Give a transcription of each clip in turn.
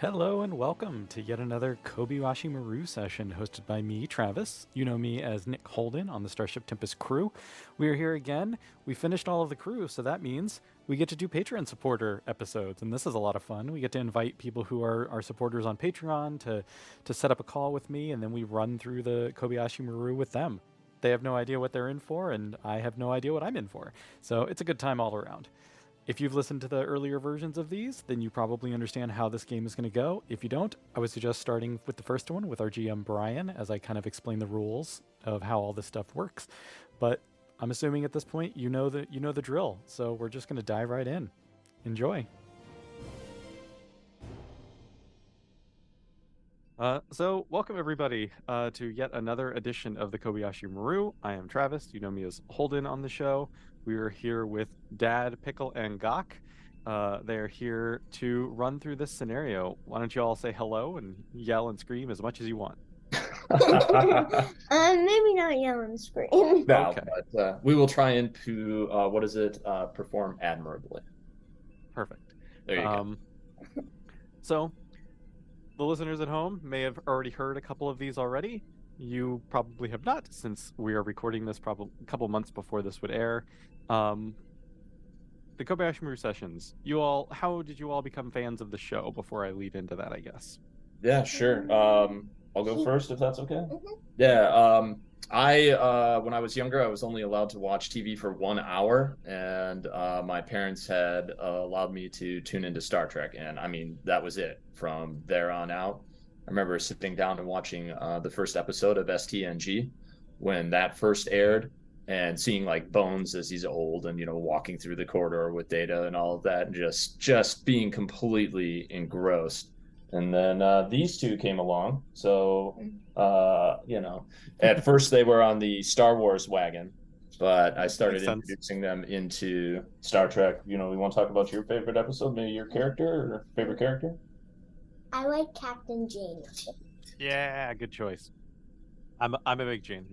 Hello and welcome to yet another Kobayashi Maru session hosted by me, Travis. You know me as Nick Holden on the Starship Tempest crew. We are here again. We finished all of the crew, so that means we get to do Patreon supporter episodes, and this is a lot of fun. We get to invite people who are our supporters on Patreon to set up a call with me, and then we run through the Kobayashi Maru with them. They have no idea what they're in for, and I have no idea what I'm in for. So it's a good time all around. If you've listened to the earlier versions of these, then you probably understand how this game is going to go. If you don't, I would suggest starting with the first one with our GM Brian, as I kind of explain the rules of how all this stuff works. But I'm assuming at this point you know the drill, so we're just going to dive right in. Enjoy. So welcome everybody to yet another edition of the Kobayashi Maru. I am Travis. You know me as Holden on the show. We are here with Dad, Pickle, and Gagh. They are here to run through this scenario. Why don't you all say hello and yell and scream as much as you want? Maybe not yell and scream. No, Okay. but we will try and perform admirably. Perfect. There you go. So, the listeners at home may have already heard a couple of these already. You probably have not, since we are recording this probably a couple months before this would air. The Kobayashi Maru sessions. How did you all become fans of the show? Before I lead into that, I guess. Yeah, sure. I'll go first if that's okay. Mhm. Yeah. I when I was younger, I was only allowed to watch TV for 1 hour, and my parents had allowed me to tune into Star Trek, and I mean that was it. From there on out, I remember sitting down and watching the first episode of STNG when that first aired, and seeing like Bones as he's old and walking through the corridor with Data and all of that, and just being completely engrossed. And then these two came along. So, at first they were on the Star Wars wagon, but I started introducing them into Star Trek. We want to talk about your favorite episode, maybe your character or favorite character? I like Captain James. Yeah, good choice. I'm a big Jane.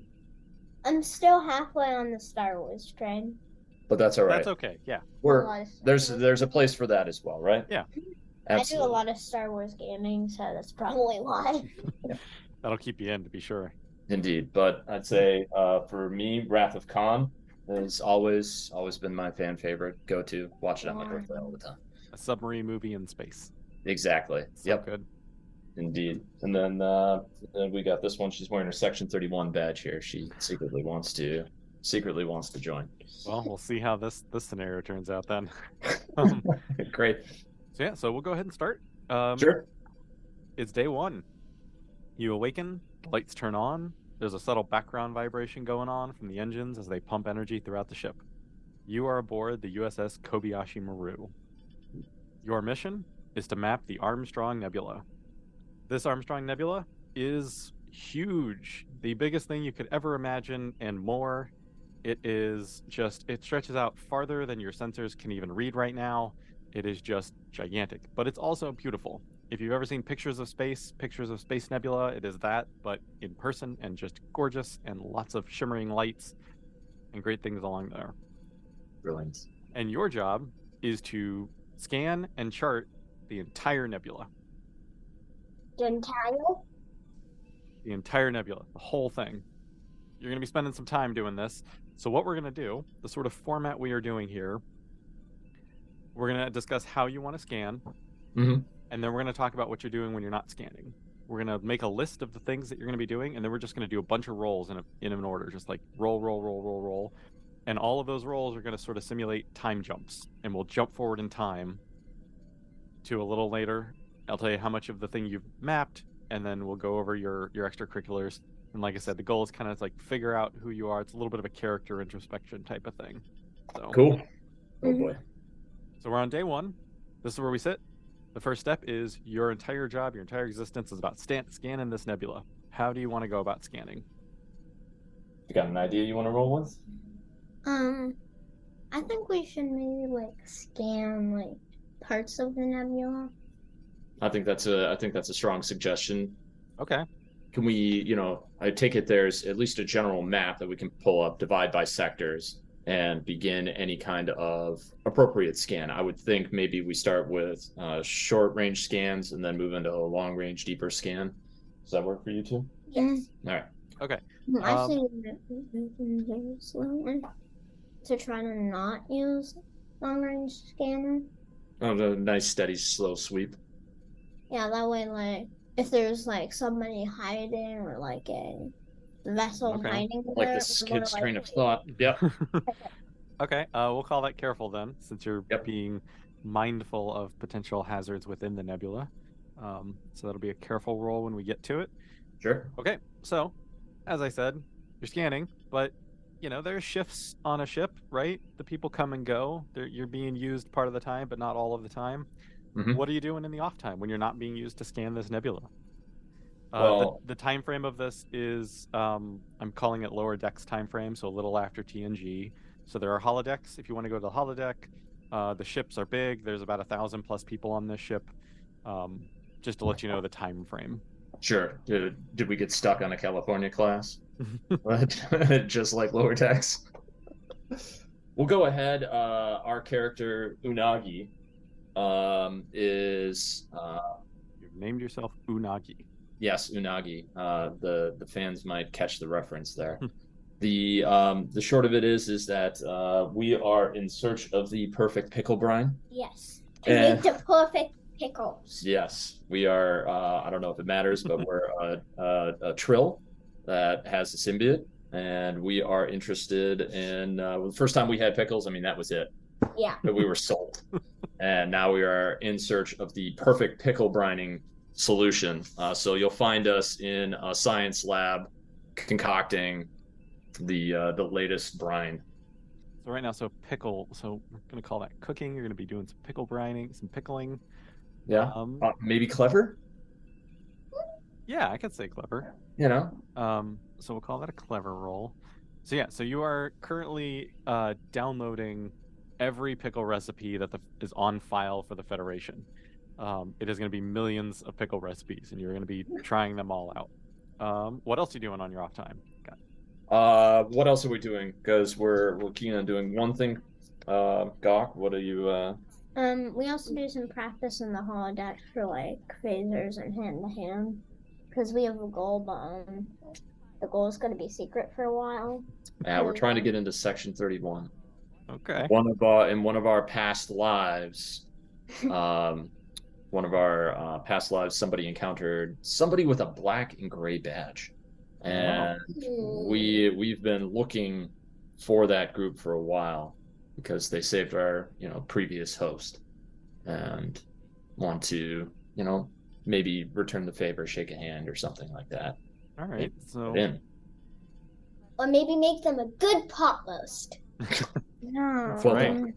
I'm still halfway on the Star Wars train. But that's all right. That's okay. Yeah. There's a place for that as well, right? Yeah. Absolutely. I do a lot of Star Wars gaming, so that's probably why. That'll keep you in, to be sure. Indeed, but I'd say for me, Wrath of Khan has always been my fan favorite. Go to watch it on my birthday all the time. A submarine movie in space. Exactly. So yep. Good. Indeed. And then we got this one. She's wearing her Section 31 badge here. She secretly wants to join. Well, we'll see how this scenario turns out then. Great. So we'll go ahead and start. Sure. It's day one. You awaken, the lights turn on, there's a subtle background vibration going on from the engines as they pump energy throughout the ship. You are aboard the USS Kobayashi Maru. Your mission is to map the Armstrong Nebula. This Armstrong Nebula is huge. The biggest thing you could ever imagine and more. It stretches out farther than your sensors can even read right now. It is just gigantic, but it's also beautiful. If you've ever seen pictures of Space Nebula, it is that, but in person, and just gorgeous, and lots of shimmering lights and great things along there. Brilliant. And your job is to scan and chart the entire nebula. The entire nebula, the whole thing. You're going to be spending some time doing this. So what we're going to do, the sort of format we are doing here, we're going to discuss how you want to scan, mm-hmm. and then we're going to talk about what you're doing when you're not scanning. We're going to make a list of the things that you're going to be doing, and then we're just going to do a bunch of rolls in an order, just like roll. And all of those rolls are going to sort of simulate time jumps, and we'll jump forward in time to a little later. I'll tell you how much of the thing you've mapped, and then we'll go over your extracurriculars. And like I said, the goal is kind of like figure out who you are. It's a little bit of a character introspection type of thing. So cool. Oh boy. So we're on day one. This is where we sit. The first step is your entire job, your entire existence is about scanning this nebula. How do you want to go about scanning? You got an idea you want to roll with? I think we should maybe scan parts of the nebula. I think that's a strong suggestion. Okay. Can we, I take it there's at least a general map that we can pull up, divide by sectors, and begin any kind of appropriate scan. I would think maybe we start with short range scans and then move into a long range, deeper scan. Does that work for you too? Yes. All right. Okay. I think we can do slower to try to not use long range scanner. Oh, the nice, steady, slow sweep. Yeah, that way, like, if there's like somebody hiding or like a vessel Okay. hiding Like there, the we're kid's like, train of thought. Yep. Okay. We'll call that careful then, since you're Yep. being mindful of potential hazards within the nebula. So that'll be a careful roll when we get to it. Sure. Okay. So, as I said, you're scanning, but there's shifts on a ship, right? The people come and go. You're being used part of the time, but not all of the time. Mhm. What are you doing in the off time when you're not being used to scan this nebula? Well, the time frame of this is I'm calling it lower decks time frame, so a little after TNG. So there are holodecks if you want to go to the holodeck. The ships are big. There's about 1,000+ people on this ship. Just to let you know the time frame. sure. Did we get stuck on a California class? Just like lower decks. We'll go ahead. Our character Unagi is You've named yourself Unagi. yes, Unagi. The fans might catch the reference there. The short of it is that we are in search of the perfect pickle brine. yes, to And- make the perfect pickles. Yes, we are. I don't know if it matters, but we're a trill that has a symbiote, and we are interested in. The first time we had pickles, I mean that was it. Yeah. But we were sold, and now we are in search of the perfect pickle brining solution. So you'll find us in a science lab concocting the latest brine. So right now, pickle. So we're gonna call that cooking. You're gonna be doing some pickle brining, some pickling. Yeah, maybe clever. Yeah, I could say clever. You know. So we'll call that a clever roll. So yeah, so you are currently downloading every pickle recipe that is on file for the Federation. It is going to be millions of pickle recipes, and you're going to be trying them all out. What else are you doing on your off time? What else are we doing? Because we're keen on doing one thing. Gagh, what are you? We also do some practice in the holodeck for like phasers and hand to hand, because we have a goal, but the goal is going to be secret for a while. Yeah, we're trying to get into Section 31. Okay. In one of our past lives, somebody encountered somebody with a black and gray badge, and we've been looking for that group for a while because they saved our previous host, and want to maybe return the favor, shake a hand or something like that. All right. So or maybe make them a good pot roast. No. Well done.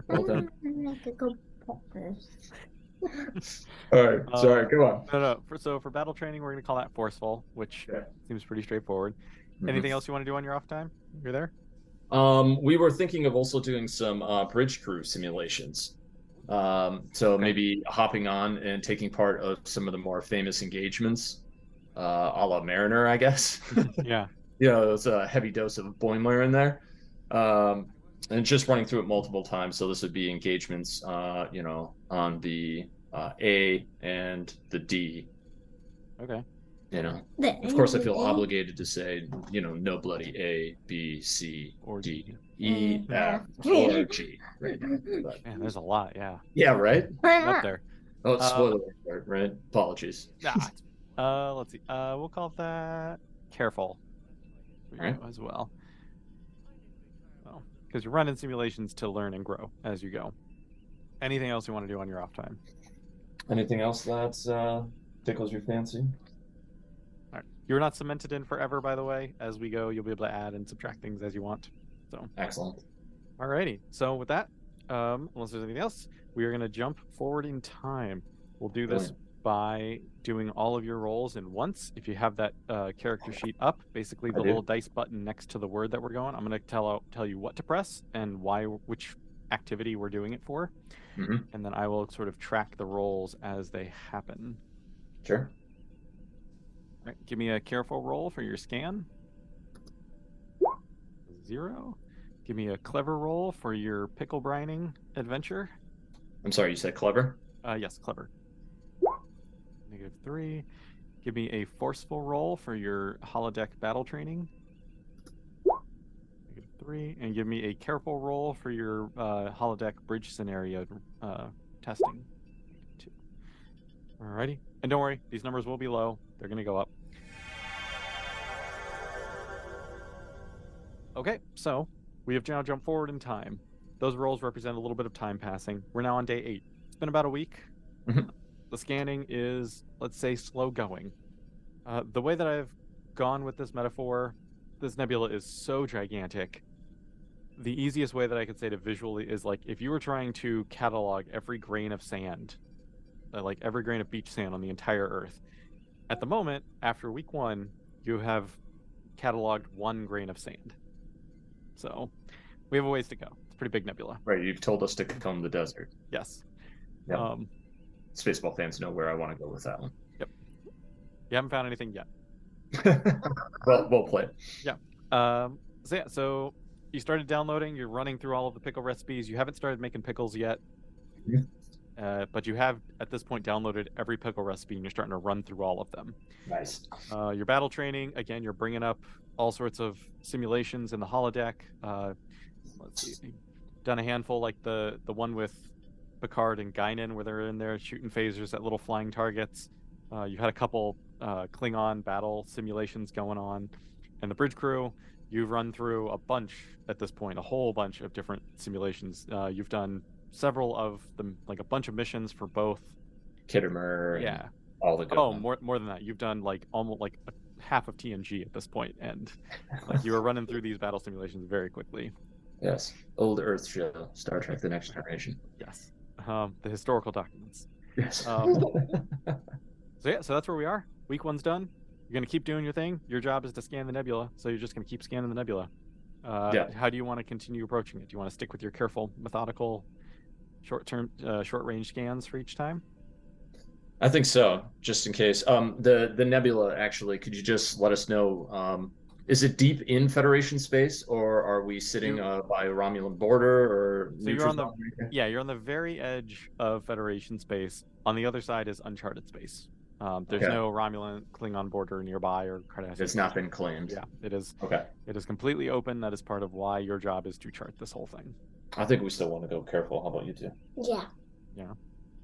Well done. Make a good pot roast. All right. Sorry. Go on. No. For battle training, we're going to call that forceful, which seems pretty straightforward. Anything else you want to do on your off time? You're there? We were thinking of also doing some bridge crew simulations. So maybe hopping on and taking part of some of the more famous engagements, a la Mariner, I guess. Yeah. There's a heavy dose of Boimler in there. And just running through it multiple times. So this would be engagements, on the A and the D. Okay. Of course, I feel obligated to say, no bloody A, B, C, or D, E, F, or G. Right now. But, Man, there's a lot. Yeah. yeah, right? Up there. Oh, it's spoiler alert, right? Apologies. Let's see. We'll call that careful. Right. As well. Well, because you're running simulations to learn and grow as you go. Anything else you want to do on your off time? Anything else that tickles your fancy? All right. You're not cemented in forever, by the way. As we go, you'll be able to add and subtract things as you want. So excellent. Alrighty. So with that, unless there's anything else, we are going to jump forward in time. We'll do this by doing all of your rolls in once. If you have that character sheet up, basically the little dice button next to the word that we're going, I'm going to tell you what to press and which activity we're doing it for. Mm-hmm. And then I will sort of track the rolls as they happen. Sure. All right, give me a careful roll for your scan. 0. Give me a clever roll for your pickle brining adventure. I'm sorry, you said clever? Yes, clever. -3. Give me a forceful roll for your holodeck battle training. -3. And give me a careful roll for your holodeck bridge scenario testing. 2. Alrighty. And don't worry, these numbers will be low. They're going to go up. Okay, so we have now jumped forward in time. Those rolls represent a little bit of time passing. We're now on day 8. It's been about a week. Mhm. The scanning is, let's say, slow going. The way that I've gone with this metaphor, this nebula is so gigantic. The easiest way that I could say to visually is like if you were trying to catalog every grain of sand, like every grain of beach sand on the entire Earth. At the moment, after week 1, you have cataloged 1 grain of sand. So we have a ways to go. It's a pretty big nebula. Right, you've told us to comb the desert. Yes. Yep. Spaceball fans know where I want to go with that one. Yep. You haven't found anything yet. Well played. Yeah. So you started downloading. You're running through all of the pickle recipes. You haven't started making pickles yet. Mm-hmm. But you have, at this point, downloaded every pickle recipe, and you're starting to run through all of them. Nice. Your battle training, again, you're bringing up all sorts of simulations in the holodeck. Let's see. Done a handful, like the one with Picard and Guinan, where they're in there shooting phasers at little flying targets. You've had a couple Klingon battle simulations going on. And the bridge crew, you've run through a bunch at this point, a whole bunch of different simulations. You've done several of them, like a bunch of missions for both Kittimer. Yeah. All the good ones. more than that. You've done like almost like half of TNG at this point, and like you were running through these battle simulations very quickly. Yes. Old Earth show, Star Trek: The Next Generation. Yes. The historical documents. Yes. So that's where we are. Week 1's done. You're gonna keep doing your thing. Your job is to scan the nebula, so you're just gonna keep scanning the nebula. How do you want to continue approaching it? Do you want to stick with your careful, methodical, short-range scans for each time? I think so, just in case. The nebula, actually, could you just let us know, is it deep in Federation space, or are we sitting by a Romulan border, or so you're on the very edge of Federation space. On the other side is uncharted space. There's no Romulan Klingon border nearby or Cardassian. It's not been claimed. Yeah, it is. Okay. It is completely open. That is part of why your job is to chart this whole thing. I think we still want to go careful. How about you two? Yeah.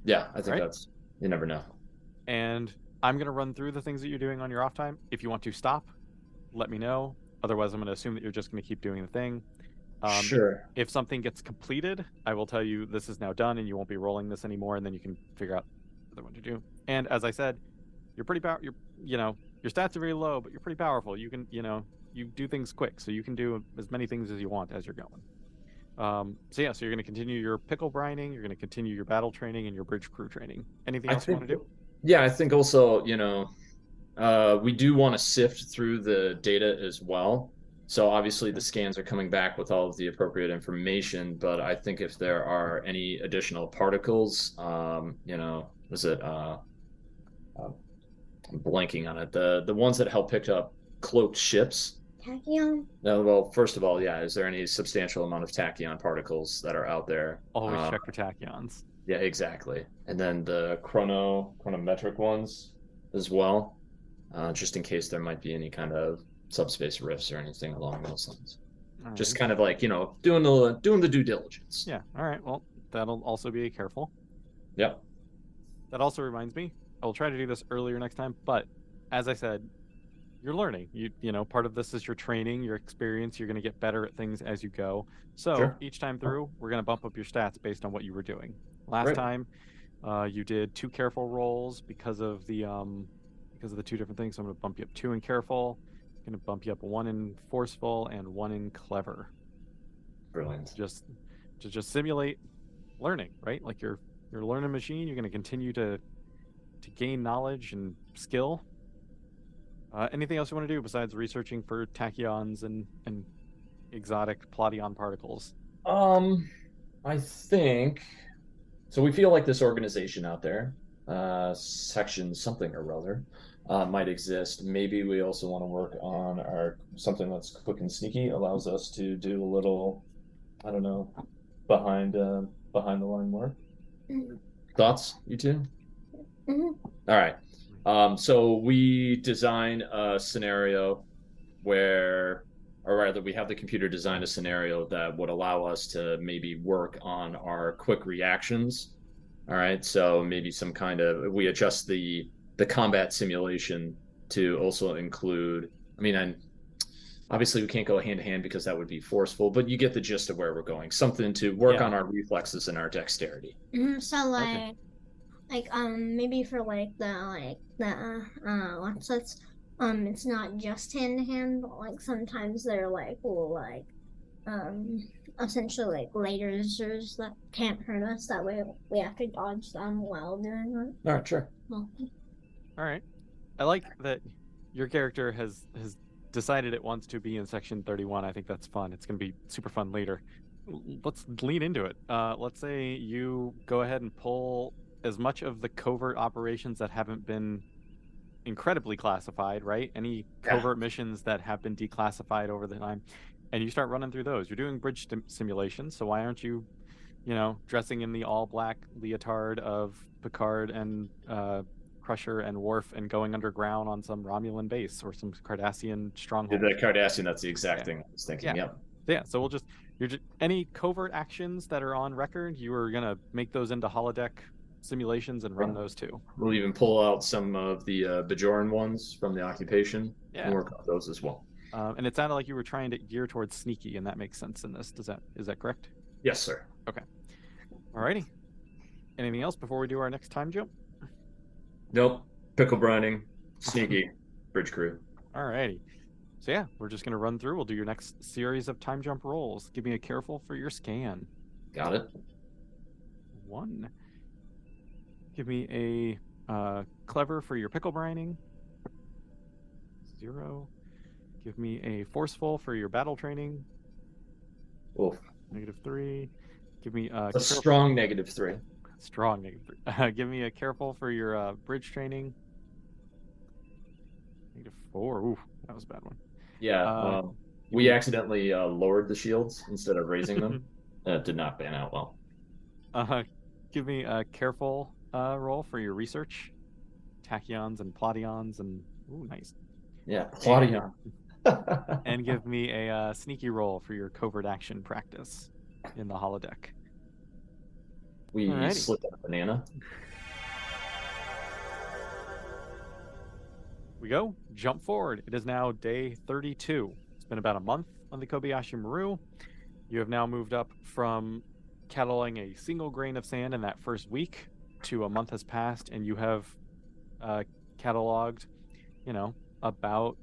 Yeah, I think that's, you never know. And I'm going to run through the things that you're doing on your off time. If you want to stop, let me know. Otherwise, I'm going to assume that you're just going to keep doing the thing. Sure. If something gets completed, I will tell you this is now done and you won't be rolling this anymore, and then you can figure out what to do. And as I said, you're pretty your stats are very low, but you're pretty powerful. You can, you do things quick, so you can do as many things as you want as you're going. So you're going to continue your pickle brining, you're going to continue your battle training and your bridge crew training. Anything else you want to do? Yeah, I think also, we do want to sift through the data as well. So obviously the scans are coming back with all of the appropriate information, but I think if there are any additional particles, I'm blanking on it. The ones that help pick up cloaked ships. Tachyon? No, well, first of all, is there any substantial amount of tachyon particles that are out there? Always check for tachyons. Yeah, exactly. And then the chronometric ones as well, just in case there might be any kind of subspace rifts or anything along those lines. Just kind of like, doing the due diligence. Yeah. All right. Well, that'll also be careful. Yep. That also reminds me, I will try to do this earlier next time, but as I said, you're learning. Part of this is your training, your experience. You're going to get better at things as you go. So each time through, we're going to bump up your stats based on what you were doing. Last time, you did 2 careful rolls because of the 2 different things. So I'm going to bump you up 2 in careful. I'm going to bump you up 1 in forceful and 1 in clever. Brilliant. Just simulate learning, right? Like you're a learning machine. You're going to continue to gain knowledge and skill. Anything else you want to do besides researching for tachyons and exotic plotyon particles? I think so. We feel like this organization out there, section something or other, might exist. Maybe we also want to work on something that's quick and sneaky, allows us to do a little I don't know, behind the line mark. Mhm. Thoughts, you two? Mhm. All right. So we design a scenario where, or rather, we have the computer design a scenario that would allow us to maybe work on our quick reactions. All right. So maybe some kind of we adjust the combat simulation to also include. I mean, and obviously we can't go hand to hand because that would be forceful, but you get the gist of where we're going. Something to work Yeah. on our reflexes and our dexterity. So Okay. maybe for what's that's it's not just hand to hand, but like sometimes they're like will um essentially like lasers that can't hurt us. That way we have to dodge them while doing it. All right, sure. Well, All right. I like that your character has decided it wants to be in section 31. I think that's fun. It's going to be super fun later. Let's lean into it. Let's say you go ahead and pull as much of the covert operations that haven't been incredibly classified, right? Any Yeah. covert missions that have been declassified over the time, and you start running through those. You're doing bridge simulations, so why aren't you, dressing in the all black leotard of Picard and Crusher and Worf and going underground on some Romulan base or some Cardassian stronghold? The Cardassian, that's the exact Yeah. thing I was thinking. Yeah. Yep. Yeah, so you're just any covert actions that are on record, you are gonna make those into holodeck simulations and run those too. We'll even pull out some of the Bajoran ones from the occupation Yeah. and work on those as well. And it sounded like you were trying to gear towards sneaky, and that makes sense in this. Is that correct? Yes, sir. Okay. Alrighty. Anything else before we do our next time jump? Nope. Pickle brining, sneaky, bridge crew. Alrighty. So yeah, we're just gonna run through. We'll do your next series of time jump rolls. Give me a careful for your scan. Got it. 1. Give me a clever for your pickle brining. 0. Give me a forceful for your battle training. Oof. -3. Give me a strong -3. Strong -3. Give me a careful for your bridge training. -4. Ooh, that was a bad one. Yeah. We accidentally lowered the shields instead of raising them. That did not pan out well. Give me a careful roll for your research. Tachyons and plotions and ooh, nice. Yeah, plotion. And give me a sneaky roll for your covert action practice in the holodeck. We Alrighty. slipped a banana. We go. Jump forward. It is now day 32. It's been about a month on the Kobayashi Maru. You have now moved up from cataloging a single grain of sand in that first week to a month has passed, and you have cataloged, about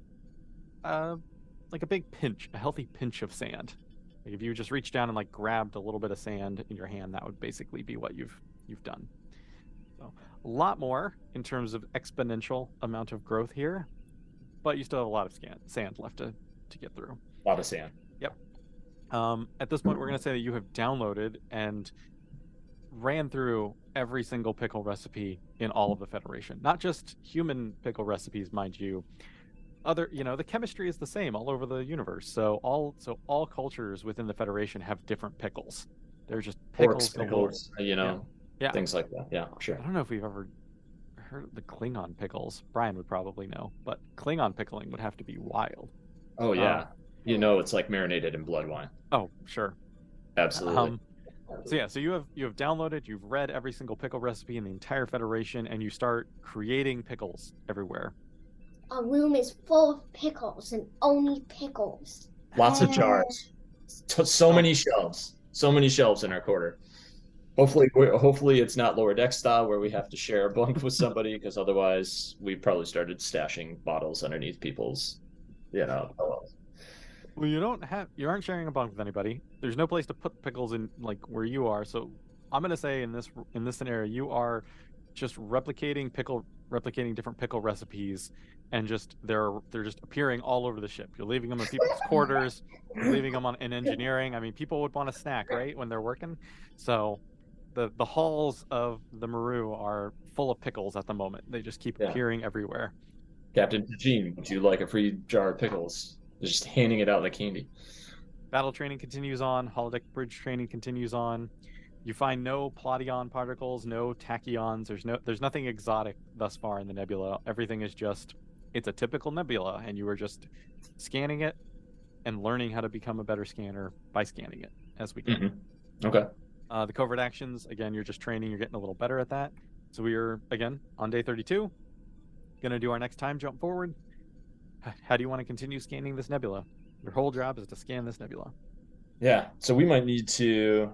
like a big pinch, a healthy pinch of sand. Like if you just reached down and like grabbed a little bit of sand in your hand, that would basically be what you've done. So a lot more in terms of exponential amount of growth here, but you still have a lot of sand left to get through. A lot of sand. Yep. At this point, we're going to say that you have downloaded and ran through every single pickle recipe in all of the Federation. Not just human pickle recipes, mind you. The chemistry is the same all over the universe. So all cultures within the Federation have different pickles. They're just pickles. Pickles, Yeah. Things like that. Yeah, sure. I don't know if we've ever heard of the Klingon pickles. Brian would probably know, but Klingon pickling would have to be wild. Oh yeah. It's like marinated in blood wine. Oh, sure. Absolutely. So you have downloaded, you've read every single pickle recipe in the entire Federation, and you start creating pickles everywhere. A room is full of pickles and only pickles. Lots of jars. So many shelves. So many shelves in our quarter. Hopefully it's not lower deck style where we have to share a bunk with somebody, because otherwise we probably started stashing bottles underneath people's, pillows. Well, you aren't sharing a bunk with anybody. There's no place to put pickles in like where you are. So I'm gonna say in this scenario, you are just replicating different pickle recipes, and they're just appearing all over the ship. You're leaving them in people's quarters, you're leaving them in engineering. I mean, people would want a snack, right, when they're working. So the halls of the Maru are full of pickles at the moment. They just keep appearing everywhere. Captain Eugene, would you like a free jar of pickles? Just handing it out like candy. Battle training continues on. Holodeck bridge training continues on. You find no plation particles, no tachyons. There's nothing exotic thus far in the nebula. Everything is just, it's a typical nebula, and you are just scanning it and learning how to become a better scanner by scanning it as we go. Okay. The covert actions, again, you're just training. You're getting a little better at that. So we are, again, on day 32. Going to do our next time jump forward. How do you want to continue scanning this nebula? Your whole job is to scan this nebula. Yeah. So we might need to...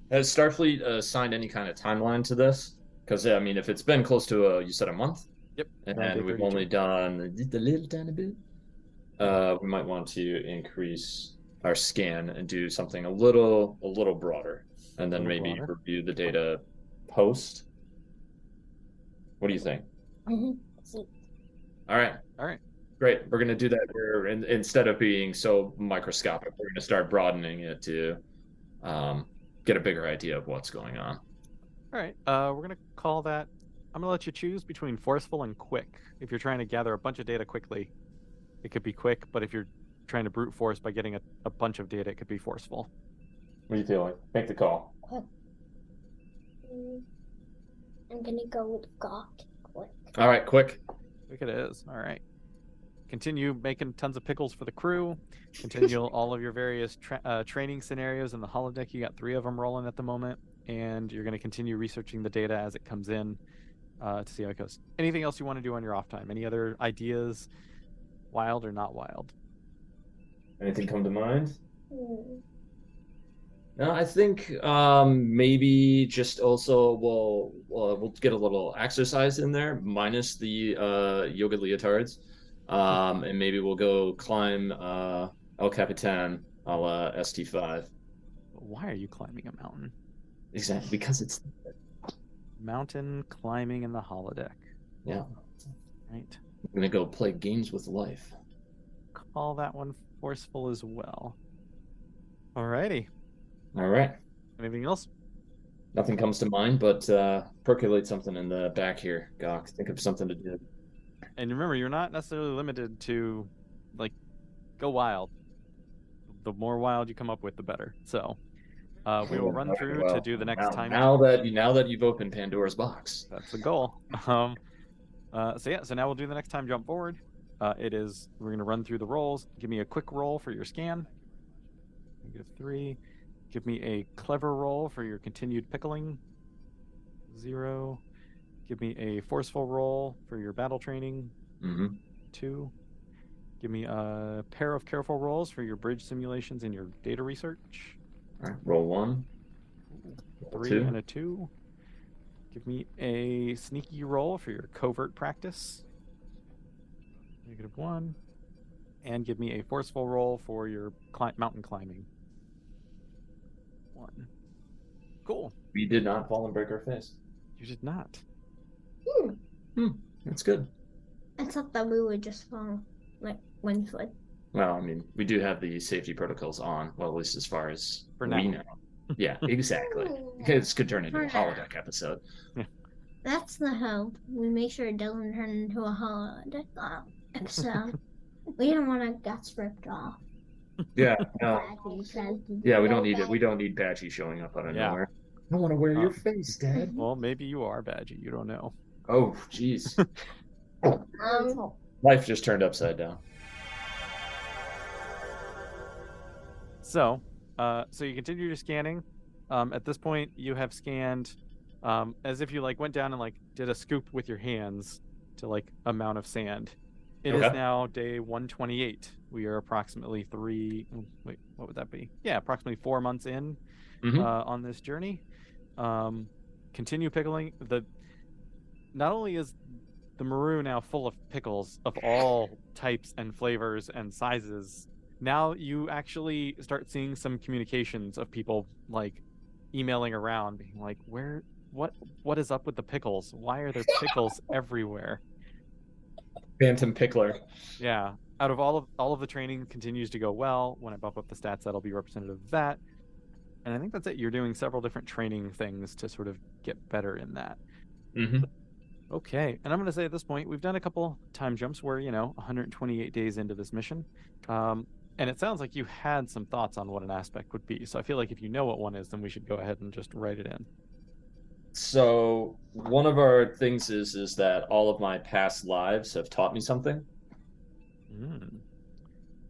Has Starfleet assigned any kind of timeline to this? Because, I mean, if it's been close to, you said a month? Yep. And we've only done just a little tiny bit. We might want to increase our scan and do something a little broader, and then maybe review the data post. What do you think? All right. Great. We're going to do that where instead of being so microscopic, we're going to start broadening it to get a bigger idea of what's going on. All right. We're going to call that, I'm going to let you choose between forceful and quick. If you're trying to gather a bunch of data quickly, it could be quick, but if you're trying to brute force by getting a bunch of data, it could be forceful. What do you feel like? Make the call. Quick. I'm going to go with Gagh. Quick. All right, quick. Quick it is. All right. Continue making tons of pickles for the crew. Continue all of your various training scenarios in the holodeck. You got 3 of them rolling at the moment, and you're going to continue researching the data as it comes in to see how it goes. Anything else you want to do on your off time? Any other ideas, wild or not wild? Anything come to mind? No, I think maybe just also we'll get a little exercise in there, minus the yoga leotards. And maybe we'll go climb El Capitan a la ST5. Why are you climbing a mountain? Exactly, because it's mountain climbing in the holodeck. Yeah. Right. I'm gonna go play games with life. Call that one forceful as well. Alrighty. All right. Anything else? Nothing comes to mind, but percolate something in the back here, Gagh. Think of something to do. And remember, you're not necessarily limited to, like, go wild. The more wild you come up with, the better. So, we will run through to do the next time. Now that you've opened Pandora's box, that's the goal. So now we'll do the next time jump forward. We're going to run through the rolls. Give me a quick roll for your scan. -3. Give me a clever roll for your continued pickling. 0. Give me a forceful roll for your battle training. 2. Give me a pair of careful rolls for your bridge simulations and your data research. All right, roll 1. 3 2. and a 2. Give me a sneaky roll for your covert practice. -1. And give me a forceful roll for your mountain climbing. 1. Cool. We did not fall and break our face. You did not. That's good. Except that we would just fall, like, Winfoot. Well, I mean, we do have the safety protocols on, well, at least as far as For we now. know. Yeah, exactly. This could turn into a holodeck episode. That's the hope. We make sure it doesn't turn into a holodeck episode. We don't want our guts ripped off. Yeah, no. Yeah, we don't need it. We don't. don't need Badgie showing up out of Yeah. nowhere. I want to wear your face, Dad. Well, maybe you are Badgie. You don't know. Oh, jeez. Life just turned upside down. So you continue your scanning. At this point, you have scanned as if you like went down and like did a scoop with your hands to like amount of sand. It is now day 128. We are approximately what would that be? Yeah, approximately 4 months in on this journey. Continue pickling. Not only is the Maru now full of pickles of all types and flavors and sizes, now you actually start seeing some communications of people like emailing around being like, what is up with the pickles? Why are there pickles everywhere? Phantom Pickler. Yeah. Out of all of the training continues to go well. When I bump up the stats, that'll be representative of that. And I think that's it. You're doing several different training things to sort of get better in that. Okay. And I'm going to say at this point, we've done a couple time jumps where, 128 days into this mission. And it sounds like you had some thoughts on what an aspect would be. So I feel like if you know what one is, then we should go ahead and just write it in. So one of our things is that all of my past lives have taught me something. Mm.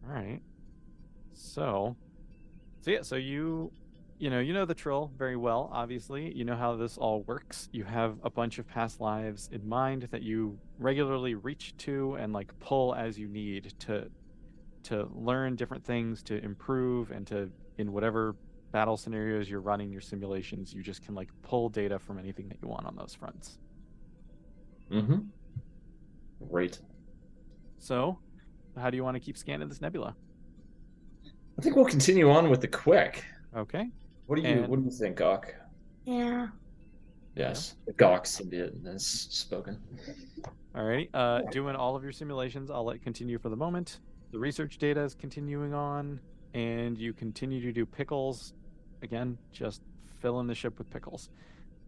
All right. So yeah, so you know the trill very well, obviously. You know how this all works. You have a bunch of past lives in mind that you regularly reach to and like pull as you need to learn different things, to improve, and to in whatever battle scenarios you're running your simulations, you just can like pull data from anything that you want on those fronts. Mm-hmm. Great. So, how do you want to keep scanning this nebula? I think we'll continue on with the quick. Okay. What do you think, Gagh? Yeah. Yes, the Gagh symbiote has spoken. Alrighty. Doing all of your simulations, I'll let continue for the moment. The research data is continuing on, and you continue to do pickles. Again, just fill in the ship with pickles.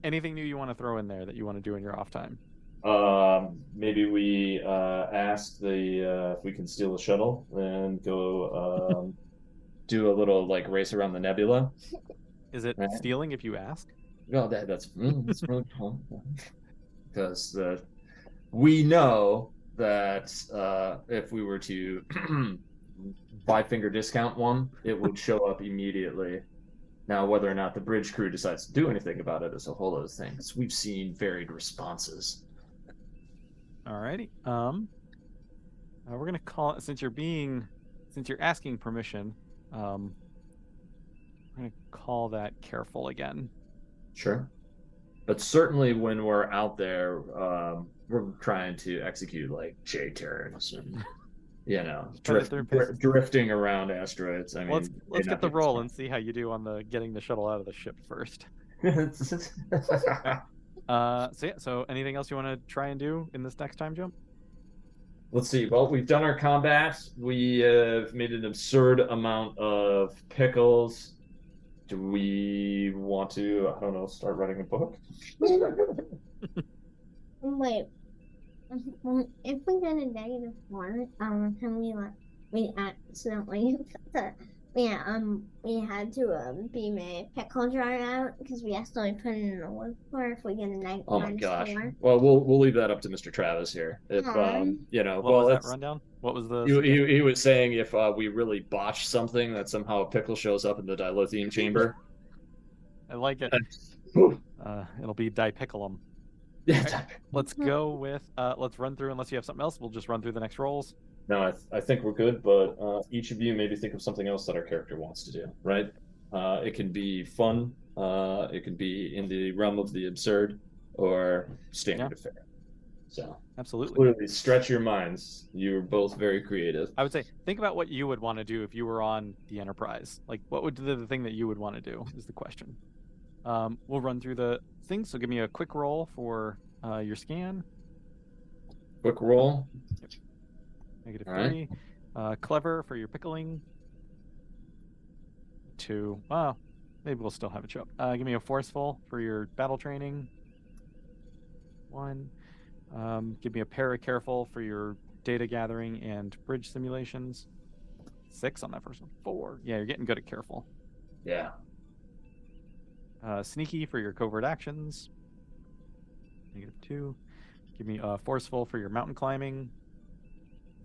Anything new you want to throw in there that you want to do in your off time? Maybe we ask if we can steal a shuttle and go do a little like race around the nebula. Is it Right. stealing if you ask? Oh, that's really cool. Because we know that if we were to buy finger discount one, it would show up immediately. Now, whether or not the bridge crew decides to do anything about it is a whole other thing. 'Cause we've seen varied responses. Alrighty. We're gonna call it since you're asking permission. I'm gonna call that careful again. Sure. But certainly when we're out there, we're trying to execute like J turns and drifting around asteroids. I mean, let's get the roll and see how you do on the getting the shuttle out of the ship first. So anything else you want to try and do in this next time jump? Let's see. Well, we've done our combat. We have made an absurd amount of pickles. Do we want to, I don't know, start writing a book? Wait. If we get a -1, can we accidentally we had to beam a pickle jar out because we accidentally put it in the wood floor if we get a negative. Oh my gosh. -4. Well, we'll leave that up to Mr. Travis here. If what was that rundown? What was the he was saying if we really botch something that somehow a pickle shows up in the dilithium chamber. I like it. It'll be dipiculum. Yeah. Okay. Let's go with let's run through, unless you have something else, we'll just run through the next rolls. No, I think we're good, but each of you maybe think of something else that our character wants to do, right? It can be fun, it can be in the realm of the absurd, or standard affair. So absolutely, clearly stretch your minds. You're both very creative. I would say think about what you would want to do if you were on the Enterprise. Like, what would the thing that you would want to do is the question. We'll run through the things. So give me a quick roll for your scan. Quick roll. Yep. -3. Right. Clever for your pickling. 2. Well, maybe we'll still have it show up. Give me a forceful for your battle training. 1. Give me a para-careful for your data gathering and bridge simulations. 6 on that first one. 4. Yeah, you're getting good at careful. Yeah. Sneaky for your covert actions. -2. Give me a forceful for your mountain climbing.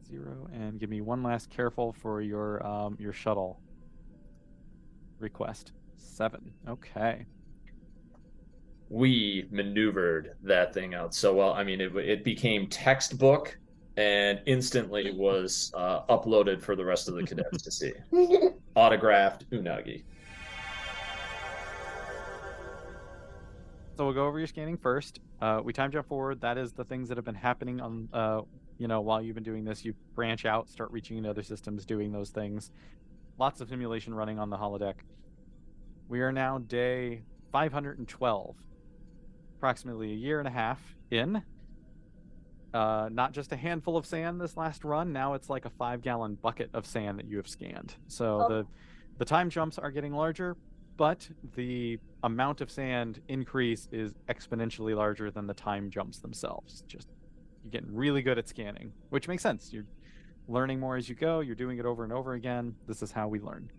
0. And give me one last careful for your shuttle request. 7. Okay. We maneuvered that thing out so well. I mean, it became textbook and instantly was uploaded for the rest of the cadets to see. Autographed Unagi. So we'll go over your scanning first. We time jump forward. That is the things that have been happening on, while you've been doing this. You branch out, start reaching into other systems, doing those things. Lots of simulation running on the holodeck. We are now day 512, approximately a year and a half in. Not just a handful of sand this last run. Now it's like a 5-gallon bucket of sand that you have scanned. So the time jumps are getting larger, but the amount of sand increase is exponentially larger than the time jumps themselves. Just you're getting really good at scanning, which makes sense. You're learning more as you go. You're doing it over and over again. This is how we learn.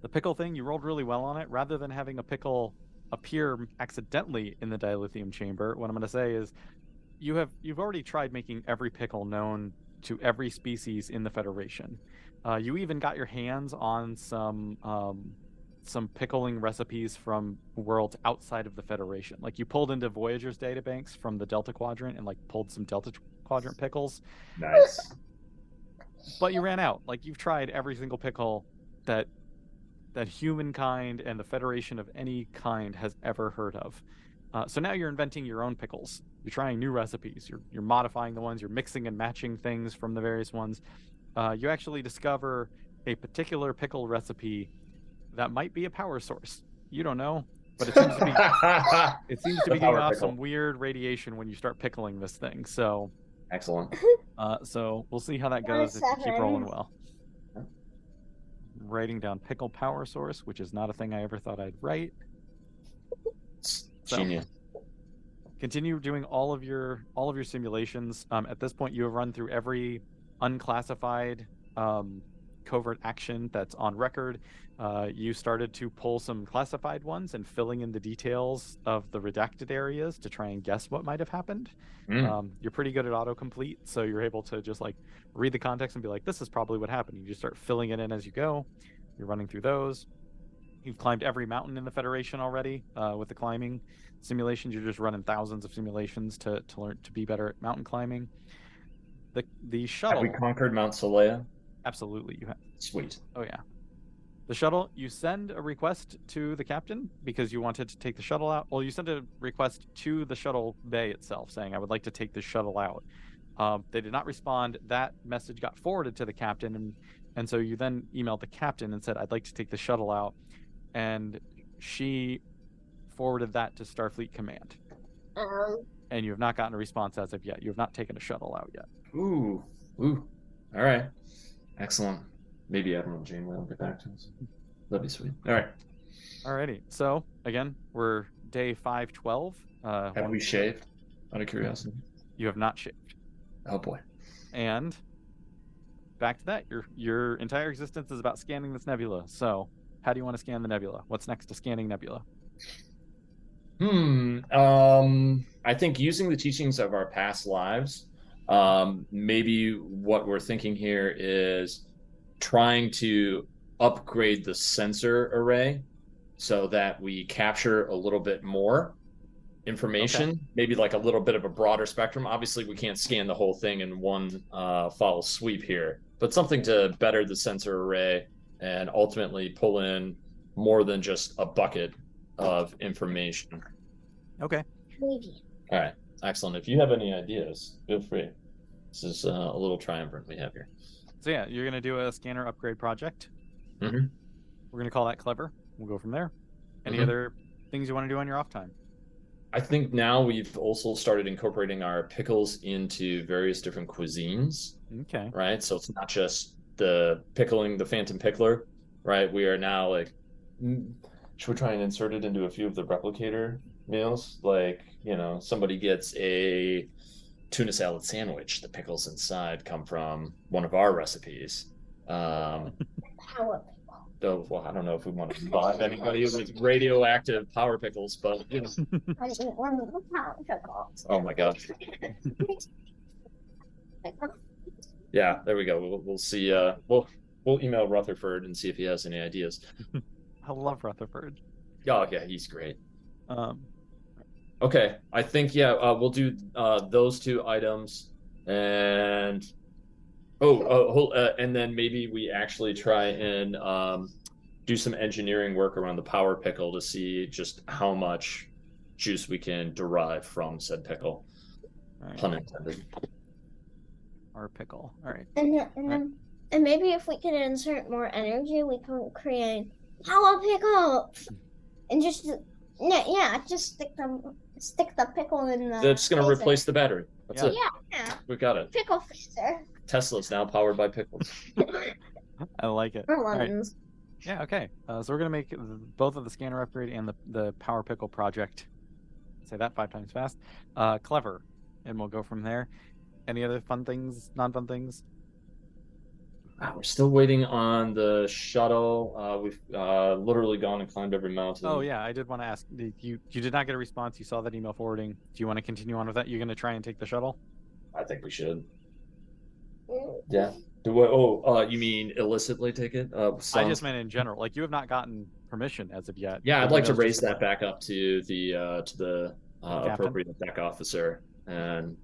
The pickle thing, you rolled really well on it. Rather than having a pickle appear accidentally in the dilithium chamber, what I'm going to say is you've already tried making every pickle known to every species in the Federation. You even got your hands on some pickling recipes from worlds outside of the Federation. Like you pulled into Voyager's databanks from the Delta Quadrant and like pulled some Delta Quadrant pickles. Nice. But you ran out. Like you've tried every single pickle that humankind and the Federation of any kind has ever heard of. So now you're inventing your own pickles. You're trying new recipes. You're modifying the ones. You're mixing and matching things from the various ones. You actually discover a particular pickle recipe that might be a power source. You don't know, but it seems to be giving off some weird radiation when you start pickling this thing. So excellent. So we'll see how that goes if you keep rolling well. Writing down pickle power source, which is not a thing I ever thought I'd write. Genius. Continue doing all of your simulations. At this point, you have run through every unclassified covert action that's on record. You started to pull some classified ones and filling in the details of the redacted areas to try and guess what might have happened. You're pretty good at autocomplete, so you're able to just like read the context and be like, this is probably what happened. You just start filling it in as you go. You're running through those. You've climbed every mountain in the Federation already with the climbing simulations. You're just running thousands of simulations to learn to be better at mountain climbing. The shuttle. Have we conquered Mount Solea? Absolutely, you have. Sweet. Oh yeah. The shuttle, you send a request to the captain because you wanted to take the shuttle out. Well, you sent a request to the shuttle bay itself saying, I would like to take this shuttle out. They did not respond. That message got forwarded to the captain, and so you then emailed the captain and said, I'd like to take the shuttle out. And she forwarded that to Starfleet Command. And you have not gotten a response as of yet. You have not taken a shuttle out yet. Ooh. All right. Excellent. Maybe Admiral Janeway will get back to us. That'd be sweet. All right. Alrighty. So, again, we're day 512. Have we shaved? Out of curiosity. You have not shaved. Oh, boy. And back to that. Your entire existence is about scanning this nebula. So, how do you want to scan the nebula? What's next to scanning nebula? I think using the teachings of our past lives, maybe what we're thinking here is trying to upgrade the sensor array so that we capture a little bit more information, maybe like a little bit of a broader spectrum. Obviously, we can't scan the whole thing in one foul sweep here, but something to better the sensor array and ultimately pull in more than just a bucket of information. Okay. All right. Excellent. If you have any ideas, feel free. This is a little triumvirate we have here. So yeah, you're going to do a scanner upgrade project. Mm-hmm. We're going to call that clever. We'll go from there. Any other things you want to do on your off time? I think now we've also started incorporating our pickles into various different cuisines. Okay. Right? So it's not just the pickling, the phantom pickler, right? We are now like, should we try and insert it into a few of the replicator meals? Like, somebody gets a tuna salad sandwich. The pickles inside come from one of our recipes. Power Well, I don't know if we want to involve anybody with radioactive power pickles, but I eat one of the power pickles. Oh my gosh. Yeah, there we go. We'll see. We'll email Rutherford and see if he has any ideas. I love Rutherford. Oh yeah, he's great. Okay, I think we'll do those two items, and and then maybe we actually try and do some engineering work around the power pickle to see just how much juice we can derive from said pickle. Right. Pun intended. Our pickle. All right. And maybe if we can insert more energy, we can create power pickle, and just stick the pickle in the. That's going to freezer. replace the battery. That's it. Yeah. We got it. Pickle freezer. Tesla's now powered by pickles. I like it. For All right. lemons. Yeah, okay. So we're going to make both of the scanner upgrade and the power pickle project. Say that 5 times fast. Clever. And we'll go from there. Any other fun things, non-fun things? We're still waiting on the shuttle. We've literally gone and climbed every mountain. Oh yeah, I did want to ask. You did not get a response. You saw that email forwarding. Do you want to continue on with that? You're going to try and take the shuttle? I think we should. Mm. Yeah. Do what? Oh, you mean illicitly take it? I just meant in general. Like you have not gotten permission as of yet. Yeah, The I'd like to email's raise just that back up to the captain? appropriate deck officer, and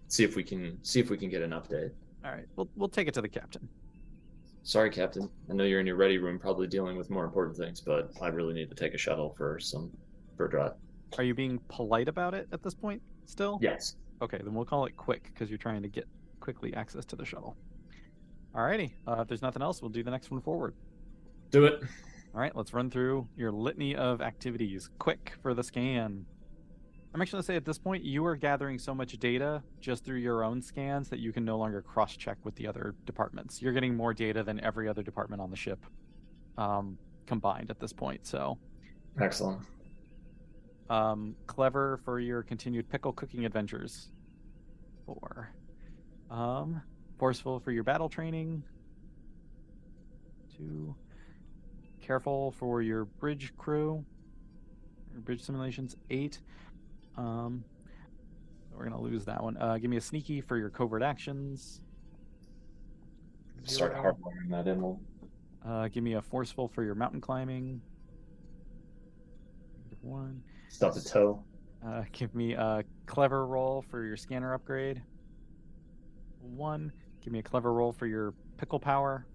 see if we can get an update. All right, we'll take it to the captain. Sorry, Captain. I know you're in your ready room, probably dealing with more important things, but I really need to take a shuttle for a drive. Are you being polite about it at this point still? Yes. Okay, then we'll call it quick because you're trying to get quickly access to the shuttle. Alrighty, if there's nothing else, we'll do the next one forward. Do it. All right, let's run through your litany of activities. Quick for the scan. I'm actually going to say at this point, you are gathering so much data just through your own scans that you can no longer cross-check with the other departments. You're getting more data than every other department on the ship combined at this point. So, excellent. Clever for your continued pickle cooking adventures. 4. Forceful for your battle training. 2. Careful for your bridge crew. Your bridge simulations. 8. We're gonna lose that one. Give me a sneaky for your covert actions. 0. Start hardwiring that in. Give me a forceful for your mountain climbing. 1. Stuff the toe. Give me a clever roll for your scanner upgrade. 1. Give me a clever roll for your pickle power.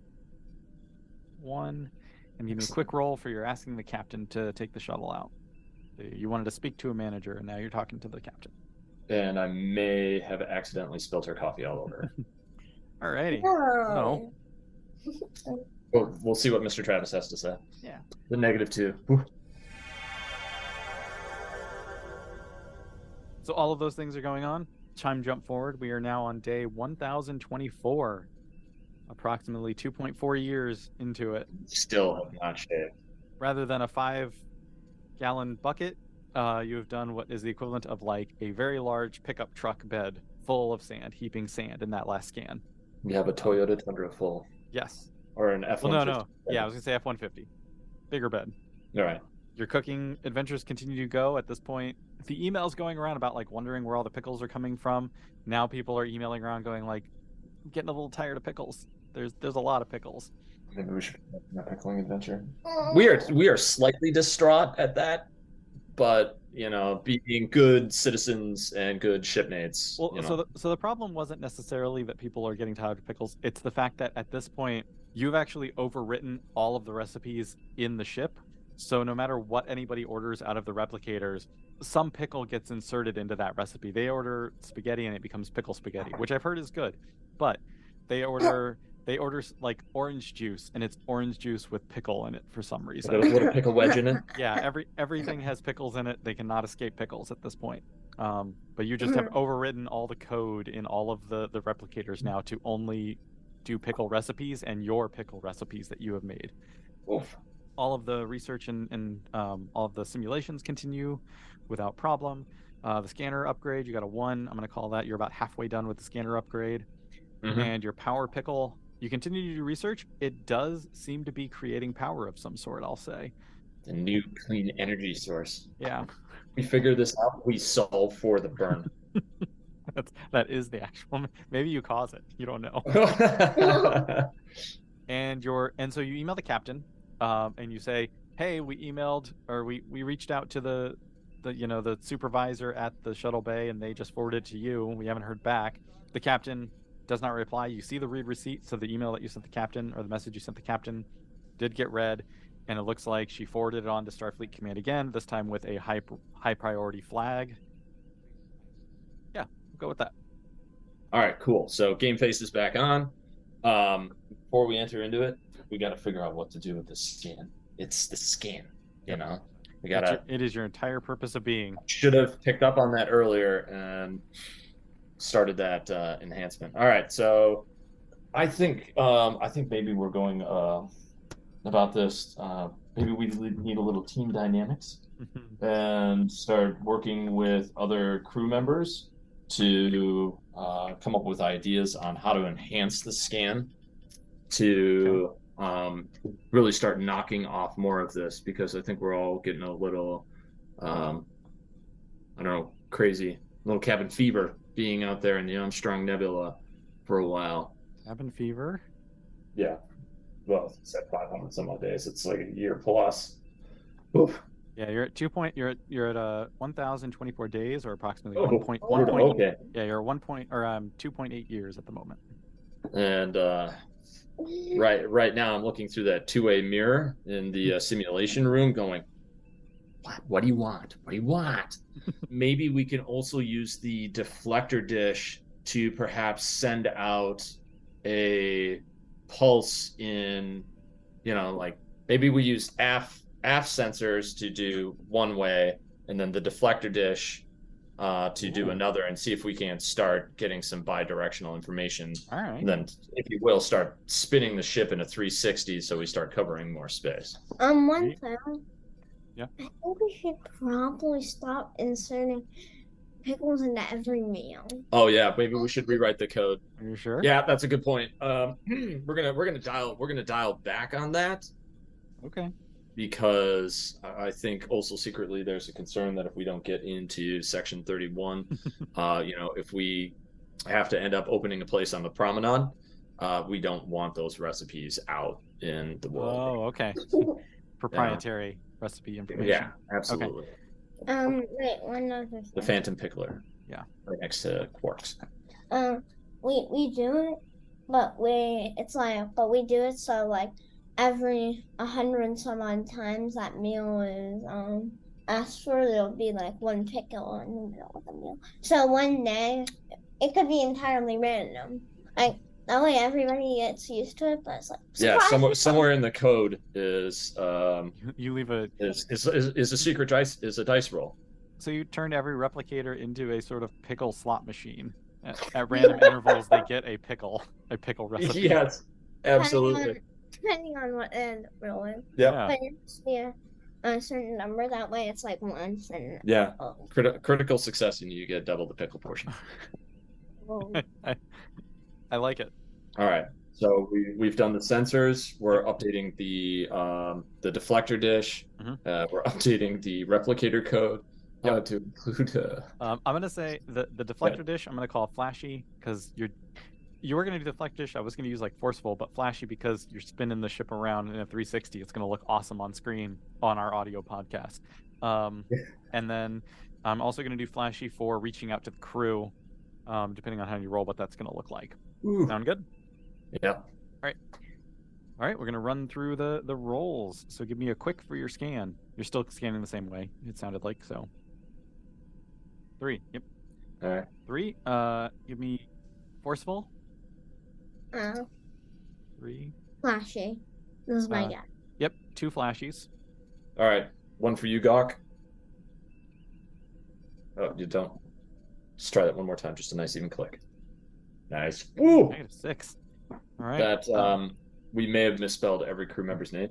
1. And give me a quick roll for your asking the captain to take the shuttle out. You wanted to speak to a manager, and now you're talking to the captain. And I may have accidentally spilled her coffee all over. Alrighty. No. We'll see what Mr. Travis has to say. Yeah. The -2. Whew. So all of those things are going on. Time jump forward. We are now on day 1024. Approximately 2.4 years into it. Still have not shaved. Rather than a 5-gallon bucket, you have done what is the equivalent of like a very large pickup truck bed full of sand, heaping sand in that last scan. We have a Toyota Tundra full. Yes. Or an F-150. Well, no. Yeah, I was going to say F-150. Bigger bed. All right. Your cooking adventures continue to go. At this point, the emails going around about like wondering where all the pickles are coming from. Now people are emailing around going like, I'm getting a little tired of pickles. There's a lot of pickles. Maybe we should be a pickling adventure. We are slightly distraught at that, but being good citizens and good shipmates. Well, so the problem wasn't necessarily that people are getting tired of pickles. It's the fact that at this point you've actually overwritten all of the recipes in the ship. So no matter what anybody orders out of the replicators, some pickle gets inserted into that recipe. They order spaghetti and it becomes pickle spaghetti, which I've heard is good. But they order like orange juice and it's orange juice with pickle in it for some reason. There's a little pickle wedge in it. Yeah, everything has pickles in it. They cannot escape pickles at this point. But you just have overridden all the code in all of the replicators now to only do pickle recipes and your pickle recipes that you have made. Oof. All of the research and all of the simulations continue without problem. The scanner upgrade, you got a 1. I'm going to call that. You're about halfway done with the scanner upgrade. Mm-hmm. And your power pickle, you continue to do research. It does seem to be creating power of some sort, I'll say. The new clean energy source. Yeah. We figure this out. We solve for the burn. That is the actual. Maybe you cause it. You don't know. And so you email the captain. And you say, hey, we reached out to the supervisor at the shuttle bay and they just forwarded it to you. We haven't heard back. The captain does not reply. You see the read receipt. So the email that you sent the captain or the message you sent the captain did get read. And it looks like she forwarded it on to Starfleet Command again, this time with a high priority flag. Yeah, we'll go with that. All right, cool. So game face is back on. Before we enter into it, we got to figure out what to do with this scan. It's the scan, We gotta. It is your entire purpose of being. Should have picked up on that earlier and started that enhancement. All right, so I think maybe we're going about this. Maybe we need a little team dynamics and start working with other crew members to come up with ideas on how to enhance the scan. to really start knocking off more of this, because I think we're all getting a little, I don't know, crazy, little cabin fever being out there in the Armstrong Nebula for a while. Cabin fever. Yeah. Well, it's at 500 some odd days. It's like a year plus. Oof. Yeah, you're at 1,024 days, or approximately Oh, 1.1. okay. Yeah, you're 2.8 years at the moment. And right now I'm looking through that two-way mirror in the simulation room, going, what do you want? What do you want? Maybe we can also use the deflector dish to perhaps send out a pulse in, like maybe we use aft sensors to do one way, and then the deflector dish to do another, and see if we can start getting some bi-directional information. All right. And then, if you will, start spinning the ship in a 360 so we start covering more space. One thing. Yeah. I think we should probably stop inserting pickles into every meal. Oh yeah, maybe we should rewrite the code. Are you sure? Yeah, that's a good point. We're gonna dial back on that. Okay. Because I think also secretly there's a concern that if we don't get into Section 31, if we have to end up opening a place on the promenade, we don't want those recipes out in the world. Oh, okay. Proprietary recipe information. Yeah, absolutely. Okay. Wait, one other thing. The Phantom Pickler. Yeah. Right next to Quarks. We do it, but we do it so like every 100 some odd times that meal is asked for, there'll be like one pickle in the middle of the meal. So one day it could be entirely random. Like that way everybody gets used to it, but it's like somewhere in the code is you leave a is a secret dice roll. So you turned every replicator into a sort of pickle slot machine. At random intervals, they get a pickle recipe. Yes, absolutely. Depending on what end rolling. Yeah. But it must be a certain number. That way it's like once and critical success, and you get double the pickle portion. I like it. All right. So we've done the sensors. We're updating the deflector dish. Mm-hmm. We're updating the replicator code to include. I'm gonna say the deflector dish. I'm gonna call flashy, because you were going to do deflector dish. I was going to use like forceful, but flashy because you're spinning the ship around in a 360. It's going to look awesome on screen on our audio podcast. And then I'm also going to do flashy for reaching out to the crew, depending on how you roll, what that's going to look like. Ooh. Sound good? Yeah. All right, we're going to run through the rolls. So give me a quick for your scan. You're still scanning the same way, it sounded like. So 3. Yep. All right. 3. Give me forceful. 3. Flashy. This is my guy. Yep, 2 flashies. All right, 1 for you, Gagh. Oh, you don't. Just try that one more time. Just a nice even click. Nice. Ooh! -6. All right. That we may have misspelled every crew member's name.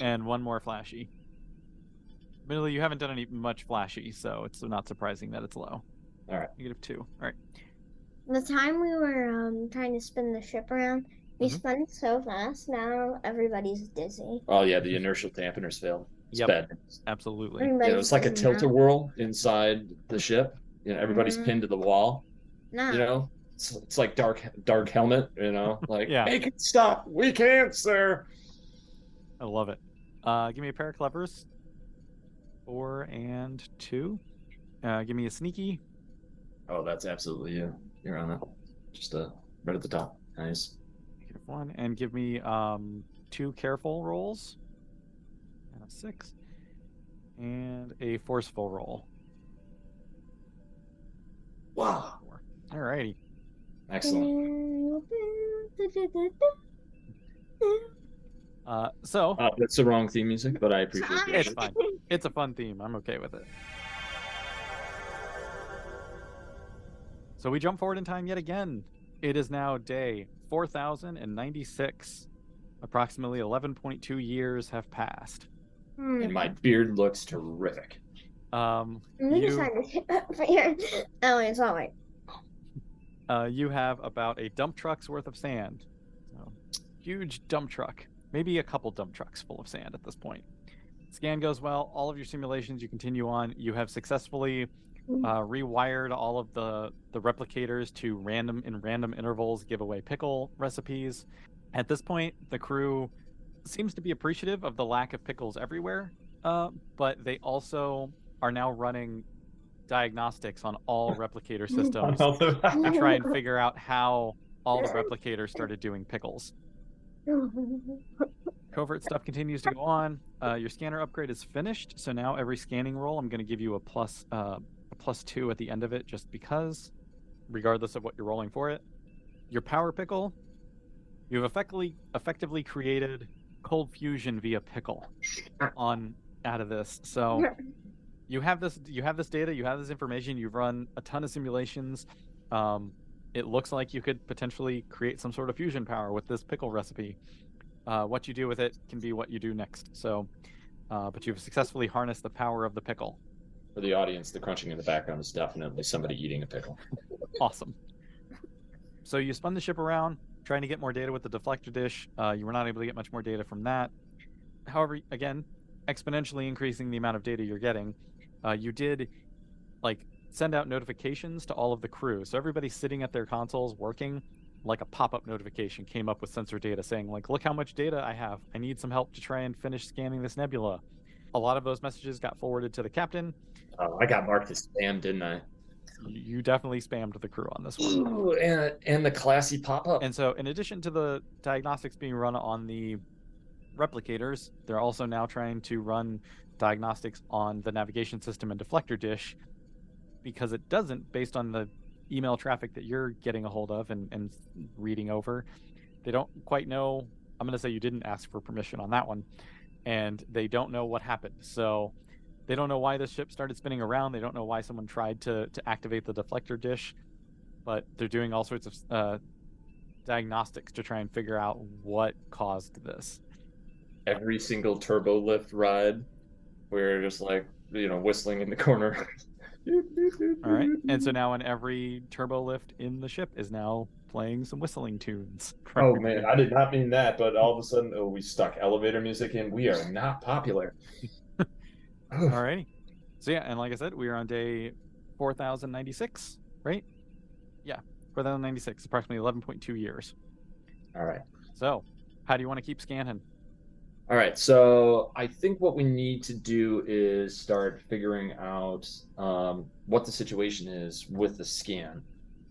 And 1 more flashy. Admittedly, you haven't done any much flashy, so it's not surprising that it's low. All right. -2. All right. The time we were trying to spin the ship around, we spun so fast. Now everybody's dizzy. Oh yeah, the inertial dampeners failed. It's bad. Absolutely. It's like a tilt-a-whirl inside the ship. Everybody's pinned to the wall. No. It's like dark helmet. Like Yeah. Make it stop. We can't, sir. I love it. Give me a pair of clevers. 4 and 2. Give me a sneaky. Oh, that's absolutely you. You're on it. Just right at the top. Nice. -1, and give me 2 careful rolls. And a 6. And a forceful roll. Wow. 4. Alrighty. Excellent. That's the wrong theme music, but I appreciate it. It's fine. It's a fun theme. I'm okay with it. So we jump forward in time yet again. It is now day 4096. Approximately 11.2 years have passed. And my beard looks terrific. It's all right. You have about a dump truck's worth of sand. So. huge dump truck, maybe a couple dump trucks full of sand at this point. Scan goes well. All of your simulations, you continue on. You have successfully rewired all of the replicators to random intervals give away pickle recipes. At this point, the crew seems to be appreciative of the lack of pickles everywhere, but they also are now running diagnostics on all replicator systems to try and figure out how all the replicators started doing pickles. Covert stuff continues to go on. Your scanner upgrade is finished, so now every scanning roll, I'm going to give you a +2 at the end of it, just because, regardless of what you're rolling for it. Your power pickle, you've effectively created cold fusion via pickle out of this. So you have this data, you have this information, you've run a ton of simulations. It looks like you could potentially create some sort of fusion power with this pickle recipe. What you do with it can be what you do next. So, but you've successfully harnessed the power of the pickle. For the audience, the crunching in the background is definitely somebody eating a pickle. Awesome. So you spun the ship around, trying to get more data with the deflector dish. You were not able to get much more data from that. However, again, exponentially increasing the amount of data you're getting. You did, send out notifications to all of the crew. So everybody sitting at their consoles working, a pop-up notification came up with sensor data saying, look how much data I have. I need some help to try and finish scanning this nebula. A lot of those messages got forwarded to the captain. Oh, I got marked as spam, didn't I? You definitely spammed the crew on this one. Ooh, and the classy pop-up. And so in addition to the diagnostics being run on the replicators, they're also now trying to run diagnostics on the navigation system and deflector dish, because it doesn't, based on the email traffic that you're getting a hold of and reading over, they don't quite know. I'm going to say you didn't ask for permission on that one, and they don't know what happened. So they don't know why this ship started spinning around. They don't know why someone tried to activate the deflector dish, but they're doing all sorts of diagnostics to try and figure out what caused this. Every single turbo lift ride, we're just whistling in the corner. All right, and so now in every turbo lift in the ship is now playing some whistling tunes. Oh man, I did not mean that, but all of a sudden, we stuck elevator music in. We are not popular. All righty. So yeah, and like I said, we are on day 4096, right? Yeah, 4096, approximately 11.2 years. All right. So, how do you want to keep scanning? All right, so I think what we need to do is start figuring out what the situation is with the scan.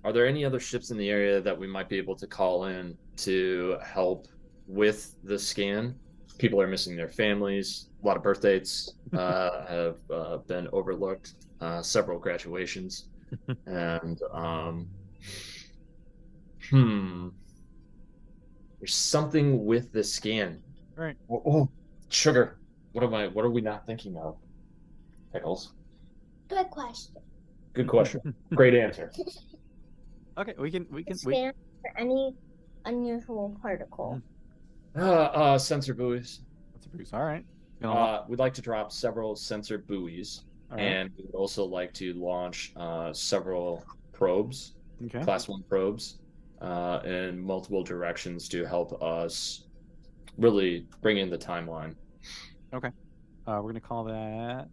Are there any other ships in the area that we might be able to call in to help with the scan? People are missing their families. A lot of birth dates have been overlooked. Several graduations. And there's something with the scan. Right. Oh, sugar. What are we not thinking of? Pickles. Good question. Good question. Great answer. Okay, we can Scan for any unusual particle. Sensor buoys. That's a Bruce. All right. We'd like to drop several sensor buoys, and we would also like to launch several probes, Class 1 probes, in multiple directions to help us really bring in the timeline. Okay. We're going to call that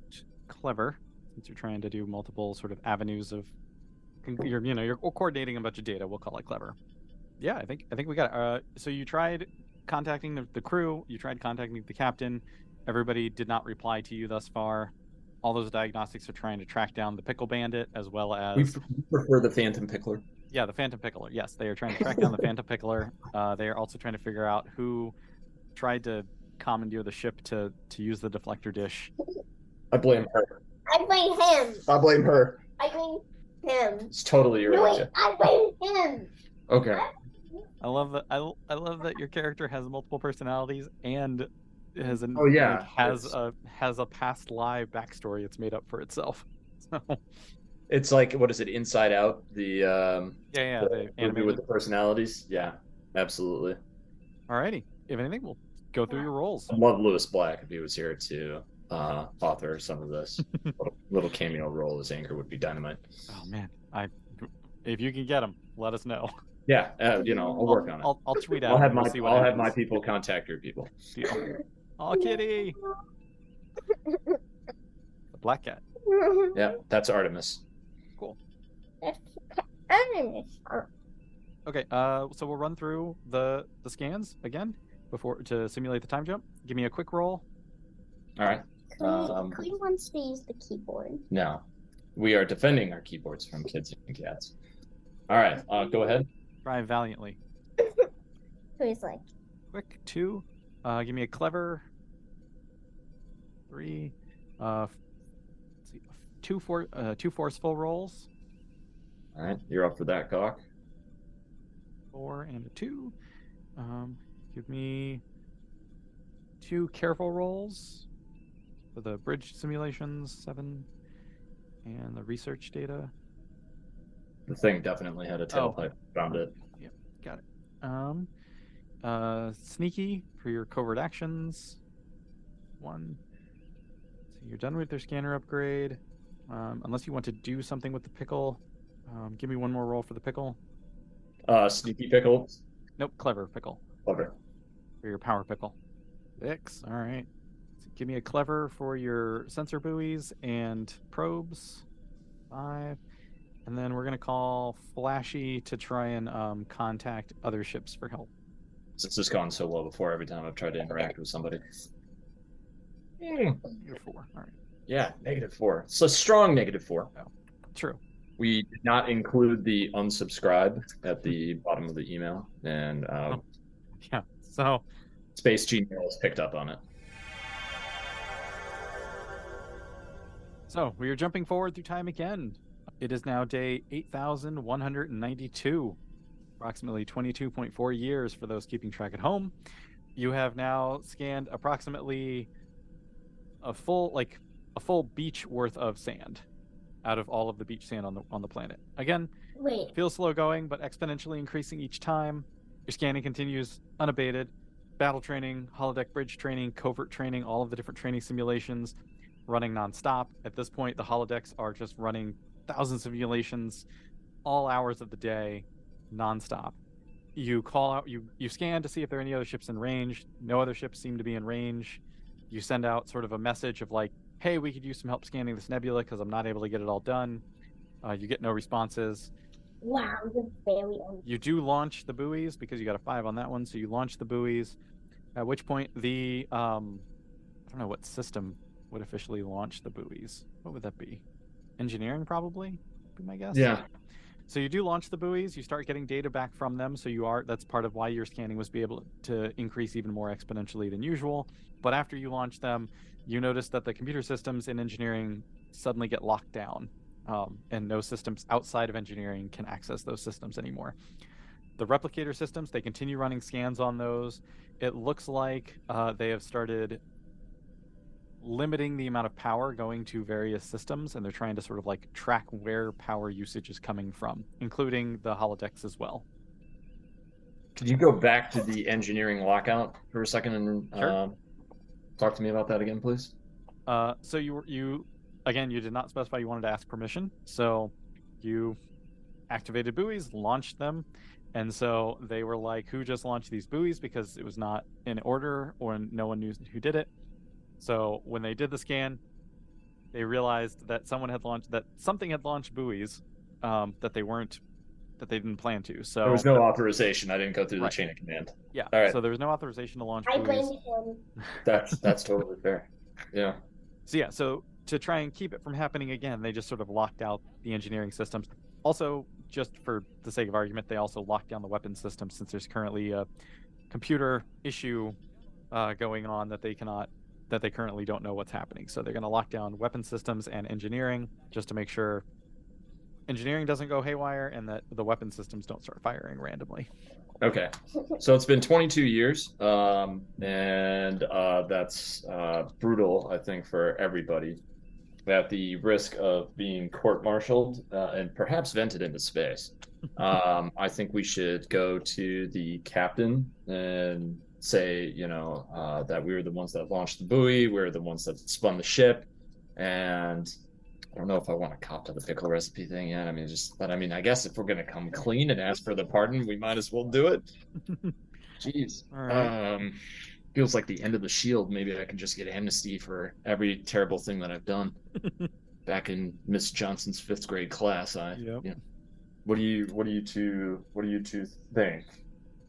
clever, since you're trying to do multiple sort of avenues of you're coordinating a bunch of data. We'll call it clever. Yeah, I think we got it. So you tried contacting the crew, you tried contacting the captain. Everybody did not reply to you thus far. All those diagnostics are trying to track down the pickle bandit, as well as... We prefer the Phantom Pickler. Yeah, the Phantom Pickler. Yes, they are trying to track down the Phantom Pickler. They are also trying to figure out who tried to commandeer the ship to use the deflector dish. I blame her. I blame him. I blame her. I blame him. It's totally your idea. I blame him. Okay. I love that. I love that your character has multiple personalities and has has a past live backstory. It's made up for itself. So. It's like, what is it? Inside Out. The the movie with the personalities. Yeah, absolutely. Alrighty. If anything, we'll go through your roles. I love Lewis Black if he was here to author some of this. little cameo role as Anchor would be dynamite. Oh man, if you can get him, let us know. Yeah, I'll work on it. I'll tweet I'll out. have And we'll my see what I'll have happens. my people contact your people. Deal. Oh, kitty. The black cat. Yeah, that's Artemis. Cool. Enemies. Okay. So we'll run through the scans again to simulate the time jump. Give me a quick roll. All right. Could we once to use the keyboard? No, we are defending our keyboards from kids and cats. All right. Go ahead. Try valiantly. So he's like, Quick 2. Give me a clever 3. Let's see, two forceful rolls. All right, you're up for that, Gagh. 4 and a 2. Give me 2 careful rolls for the bridge simulations, 7, and the research data. The thing definitely had a tailpipe. Found it. Yep, got it. Sneaky for your covert actions. 1. So you're done with your scanner upgrade. Unless you want to do something with the pickle. Give me 1 more roll for the pickle. Sneaky pickle. Nope, clever pickle. Clever. For your power pickle. 6. All right. So give me a clever for your sensor buoys and probes. 5. And then we're going to call Flashy to try and contact other ships for help. This has gone so well before every time I've tried to interact with somebody. -4. All right. Yeah, -4. It's a strong -4. Oh, true. We did not include the unsubscribe at the bottom of the email, and Yeah. So Space Gmail has picked up on it. So we are jumping forward through time again. It is now day 8,192, approximately 22.4 years for those keeping track at home. You have now scanned approximately a full beach worth of sand out of all of the beach sand on the planet. Again, wait. feels slow going, but exponentially increasing each time. Your scanning continues unabated. Battle training, holodeck bridge training, covert training, all of the different training simulations running nonstop. At this point, the holodecks are just running thousands of simulations all hours of the day nonstop. You call out, you scan to see if there are any other ships in range. No other ships seem to be in range. You send out sort of a message of like, hey, we could use some help scanning this nebula because I'm not able to get it all done. You get no responses. Wow, you're very You do launch the buoys because you got a 5 on that one, so you launch the buoys. At which point the I don't know what system would officially launch the buoys. What would that be? Engineering, probably, be my guess. Yeah. So you do launch the buoys. You start getting data back from them. So that's part of why your scanning was be able to increase even more exponentially than usual. But after you launch them, you notice that the computer systems in engineering suddenly get locked down, and no systems outside of engineering can access those systems anymore. The replicator systems, they continue running scans on those. It looks like they have started limiting the amount of power going to various systems, and they're trying to sort of like track where power usage is coming from, including the holodecks as well. Could you go back to the engineering lockout for a second and Sure. talk to me about that again, please? So you again, you did not specify you wanted to ask permission, so you activated buoys, launched them, and so they were like, who just launched these buoys, because it was not in order or no one knew who did it. So when they did the scan, they realized that something had launched buoys that they didn't plan to. So there was no authorization. I didn't go through the chain of command. Yeah. All right. So there was no authorization to launch I buoys. blame him. That's totally fair. Yeah. So to try and keep it from happening again, they just sort of locked out the engineering systems. Also, just for the sake of argument, they also locked down the weapons system, since there's currently a computer issue going on that they currently don't know what's happening. So they're going to lock down weapon systems and engineering just to make sure engineering doesn't go haywire and that the weapon systems don't start firing randomly. Okay. So it's been 22 years, and that's brutal, I think, for everybody. At the risk of being court-martialed and perhaps vented into space, I think we should go to the captain and say, that we were the ones that launched the buoy, we were the ones that spun the ship, and I don't know if I want to cop to the pickle recipe thing yet. I mean, but I mean, I guess if we're gonna come clean and ask for the pardon, we might as well do it. Jeez. All right. Feels like the end of the shield. Maybe I can just get amnesty for every terrible thing that I've done. Back in Miss Johnson's 5th grade class, Yep. yeah. What do you two think?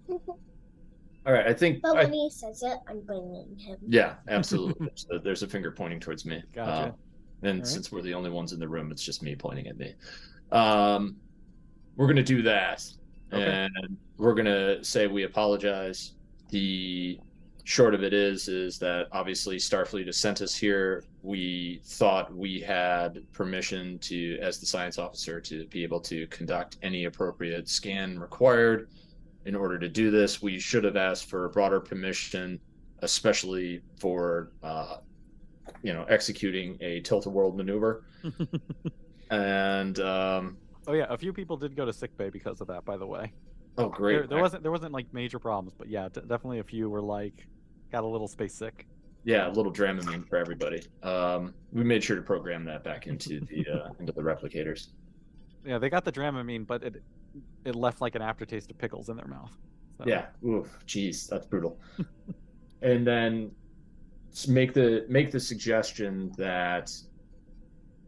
All right, I think. But when he says it, I'm blaming him. Yeah, absolutely. There's a finger pointing towards me. Gotcha. And All since we're the only ones in the room, it's just me pointing at me. We're gonna do that, Okay. and we're gonna say we apologize. The short of it is that obviously Starfleet has sent us here. We thought we had permission to, as the science officer, to be able to conduct any appropriate scan required. In order to do this, we should have asked for broader permission, especially for executing a tilt-a-world maneuver. And oh yeah, a few people did go to sickbay because of that, by the way. Oh great. There wasn't like major problems, but yeah, definitely a few were like got a little space sick. Yeah, a little Dramamine for everybody. We made sure to program that back into the replicators. Yeah, they got the Dramamine, but it left like an aftertaste of pickles in their mouth. So. Yeah, oof, geez, that's brutal. And then make the suggestion that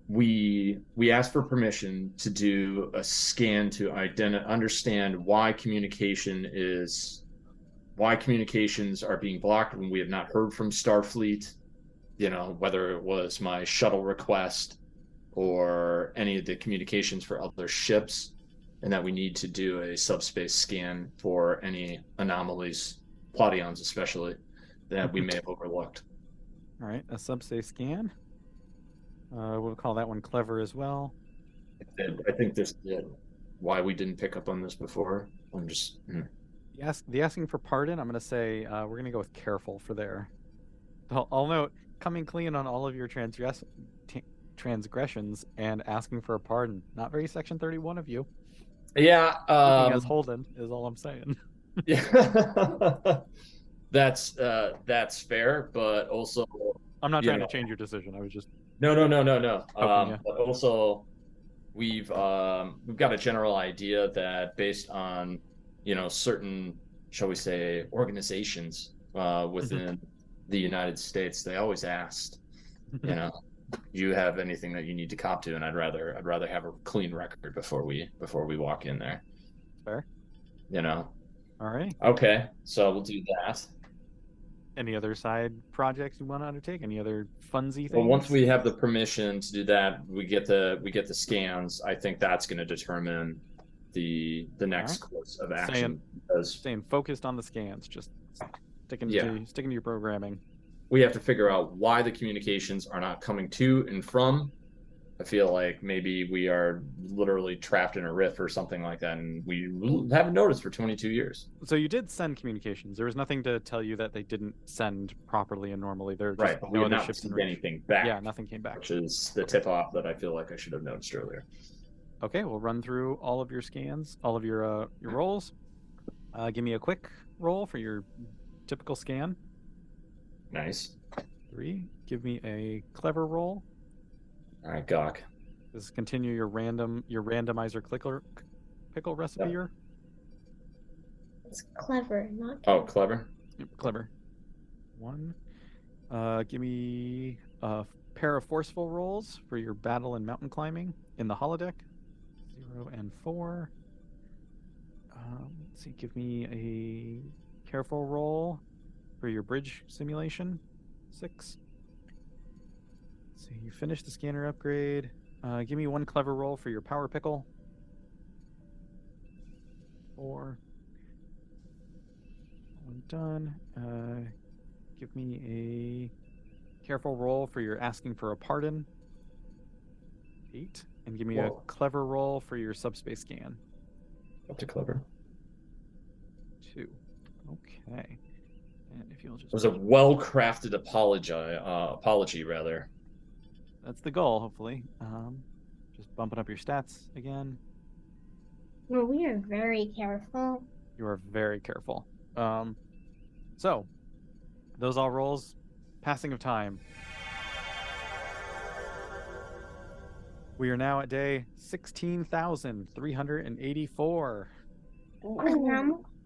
we ask for permission to do a scan to understand why communications are being blocked when we have not heard from Starfleet. Whether it was my shuttle request or any of the communications for other ships, and that we need to do a subspace scan for any anomalies, Plodions especially, that we may have overlooked. All right, a subspace scan. We'll call that one clever as well. I think this is why we didn't pick up on this before. I'm just... The asking for pardon, I'm going to say we're going to go with careful for there. I'll note, coming clean on all of your transgressions and asking for a pardon. Not very Section 31 of you. Yeah. As Holden is all I'm saying. Yeah. That's fair, but also... I'm not trying to change your decision. I was just... No. But also, we've got a general idea that based on certain, shall we say, organizations within the United States, they always asked, you have anything that you need to cop to, and I'd rather have a clean record before we walk in there. Fair. All right. Okay, so we'll do that. Any other side projects you want to undertake? Any other funsy things? Well, once we have the permission to do that, we get the scans. I think that's going to determine the next course of action. Staying focused on the scans, just sticking to your programming. We have to figure out why the communications are not coming to and from. I feel like maybe we are literally trapped in a riff or something like that, and we haven't noticed for 22 years. So you did send communications. There was nothing to tell you that they didn't send properly and normally. There right, but no other ships in anything back. Yeah, nothing came back. Which is the tip-off that I feel like I should have noticed earlier. Okay, we'll run through all of your scans, all of your rolls. Give me a quick roll for your typical scan. Nice. 3. Give me a clever roll. All right, Gagh. This is continue your randomizer pickle recipe here. It's clever, not. Oh, clever. Yep, clever. 1. Give me a pair of forceful rolls for your battle and mountain climbing in the holodeck. 0 and 4. Let's see. Give me a careful roll for your bridge simulation. 6. So you finished the scanner upgrade. Give me 1 clever roll for your power pickle. 4. 1 done. Give me a careful roll for your asking for a pardon. 8. And give me a clever roll for your subspace scan. Up to clever. 2. Okay. And if you'll just... It was a well-crafted apology, rather. That's the goal, hopefully. Just bumping up your stats again. Well, we are very careful. You are very careful. So, those all rolls. Passing of time. We are now at day 16,384.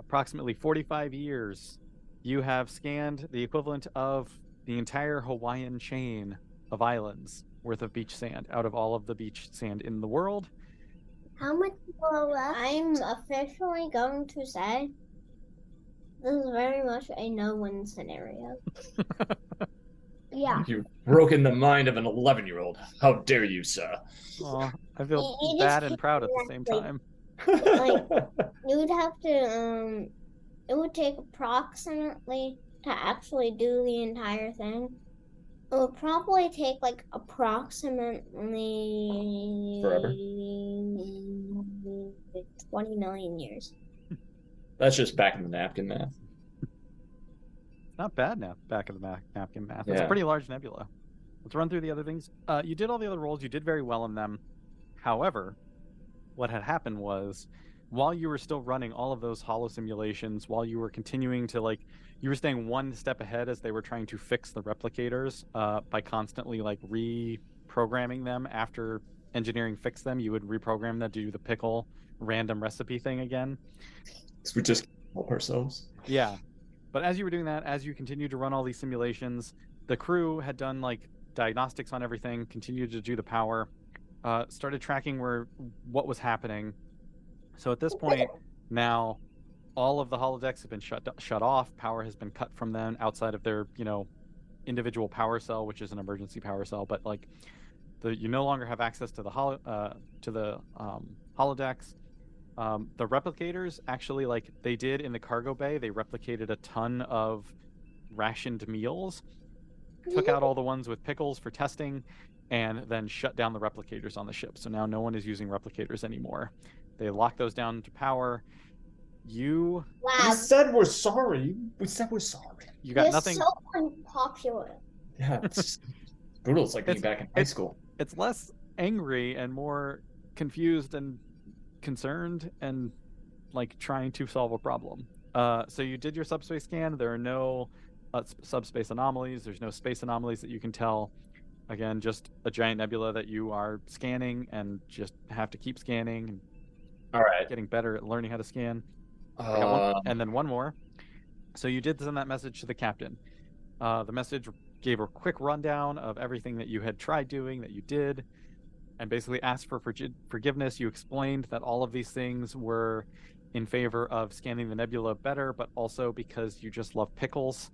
Approximately 45 years. You have scanned the equivalent of the entire Hawaiian chain of islands worth of beach sand out of all of the beach sand in the world. How much more left? I'm officially going to say this is very much a no-win scenario. Yeah. You've broken the mind of an 11-year-old. How dare you, sir? Oh, I feel You bad just and proud at the can't, same like, time. You would have to, it would take approximately to actually do the entire thing. It would probably take like approximately Forever? 20 million years. That's just back in the napkin math. Not bad now, back of the napkin math. It's a Yeah. pretty large nebula. Let's run through the other things. You did all the other rolls. You did very well in them. However, what had happened was, while you were still running all of those holo simulations, while you were continuing to, like, you were staying one step ahead as they were trying to fix the replicators by constantly, like, reprogramming them after engineering fixed them. You would reprogram them to do the pickle random recipe thing again. We just help ourselves. Yeah. But as you were doing that, as you continued to run all these simulations, the crew had done, like, diagnostics on everything, continued to do the power, started tracking what was happening. So at this point, now all of the holodecks have been shut off. Power has been cut from them outside of their, individual power cell, which is an emergency power cell. But like, you no longer have access to the holodecks. The replicators actually, like they did in the cargo bay, they replicated a ton of rationed meals, took out all the ones with pickles for testing, and then shut down the replicators on the ship. So now no one is using replicators anymore. They locked those down to power. We said we're sorry. You got You're nothing. so unpopular. Yeah, it's just brutal. It's like being back in high school. It's less angry and more confused and concerned and like trying to solve a problem. So you did your subspace scan. There are no subspace anomalies. There's no space anomalies that you can tell. Again, just a giant nebula that you are scanning and just have to keep scanning and all right, getting better at learning how to scan. And then one more. So you did send that message to the captain. The message gave a quick rundown of everything that you had tried doing, that you did, and basically asked for forgiveness. You explained that all of these things were in favor of scanning the nebula better, but also because you just love pickles,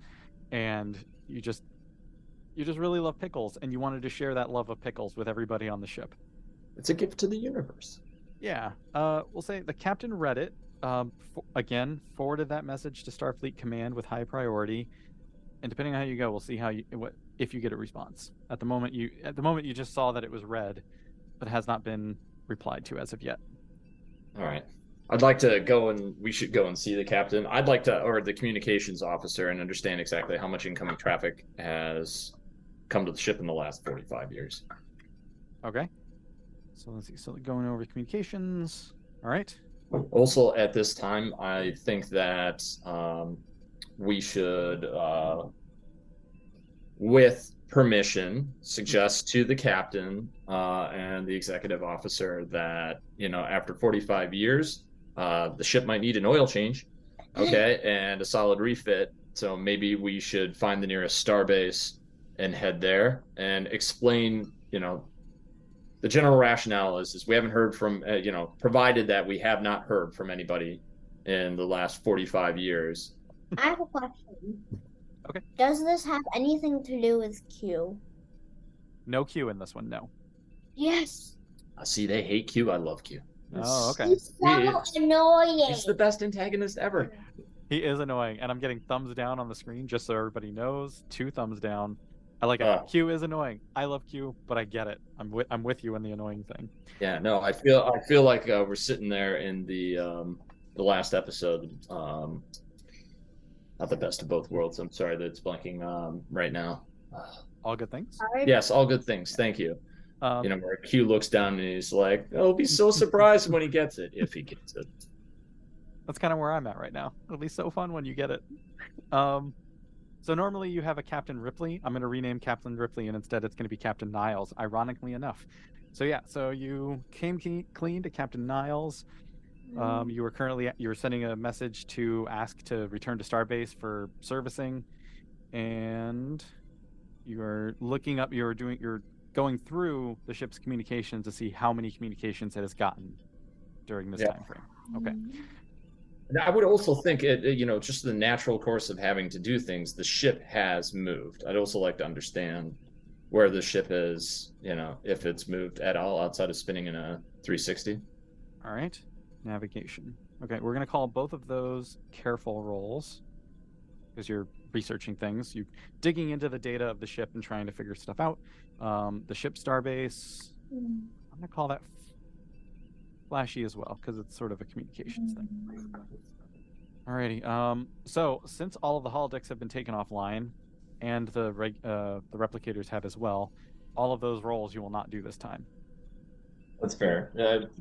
and you just really love pickles, and you wanted to share that love of pickles with everybody on the ship. It's a gift to the universe. Yeah. We'll say the captain read it. Again, forwarded that message to Starfleet Command with high priority, and depending on how you go, we'll see if you get a response. At the moment, you just saw that it was read, but has not been replied to as of yet. All right. I'd like to we should go and see the captain. I'd like to, or the communications officer, and understand exactly how much incoming traffic has come to the ship in the last 45 years. Okay. So let's see. So going over communications. All right. Also, at this time, I think that we should, with permission, suggest to the captain and the executive officer that, after 45 years, the ship might need an oil change, okay, and a solid refit. So maybe we should find the nearest starbase and head there and explain, the general rationale is we haven't heard from, provided that we have not heard from anybody in the last 45 years. I have a question. Okay. Does this have anything to do with Q? No Q in this one, no. Yes. See, they hate Q. I love Q. Oh, okay. He's so annoying. He's the best antagonist ever. He is annoying, and I'm getting thumbs down on the screen just so everybody knows. 2 thumbs down. I like it. Q is annoying. I love Q, but I get it. I'm with you in the annoying thing. Yeah, no, I feel like we're sitting there in the last episode. Not the best of both worlds. I'm sorry that it's blanking right now. All good things? Yes, all good things. Thank you. Where Q looks down and he's like, "I'll be so surprised when he gets it, if he gets it." That's kind of where I'm at right now. It'll be so fun when you get it. So normally you have a Captain Ripley. I'm going to rename Captain Ripley, and instead it's going to be Captain Niles, ironically enough. So you came clean to Captain Niles. You were sending a message to ask to return to Starbase for servicing, and you're going through the ship's communications to see how many communications it has gotten during this time frame. Okay. And I would also think just the natural course of having to do things, the ship has moved. I'd also like to understand where the ship is, if it's moved at all outside of spinning in a 360. All right. Navigation. Okay, we're going to call both of those careful rolls because you're researching things. You're digging into the data of the ship and trying to figure stuff out. The ship starbase, I'm going to call that flashy as well because it's sort of a communications thing. Alrighty. So since all of the holodecks have been taken offline, and the replicators have as well, all of those rolls you will not do this time. That's fair.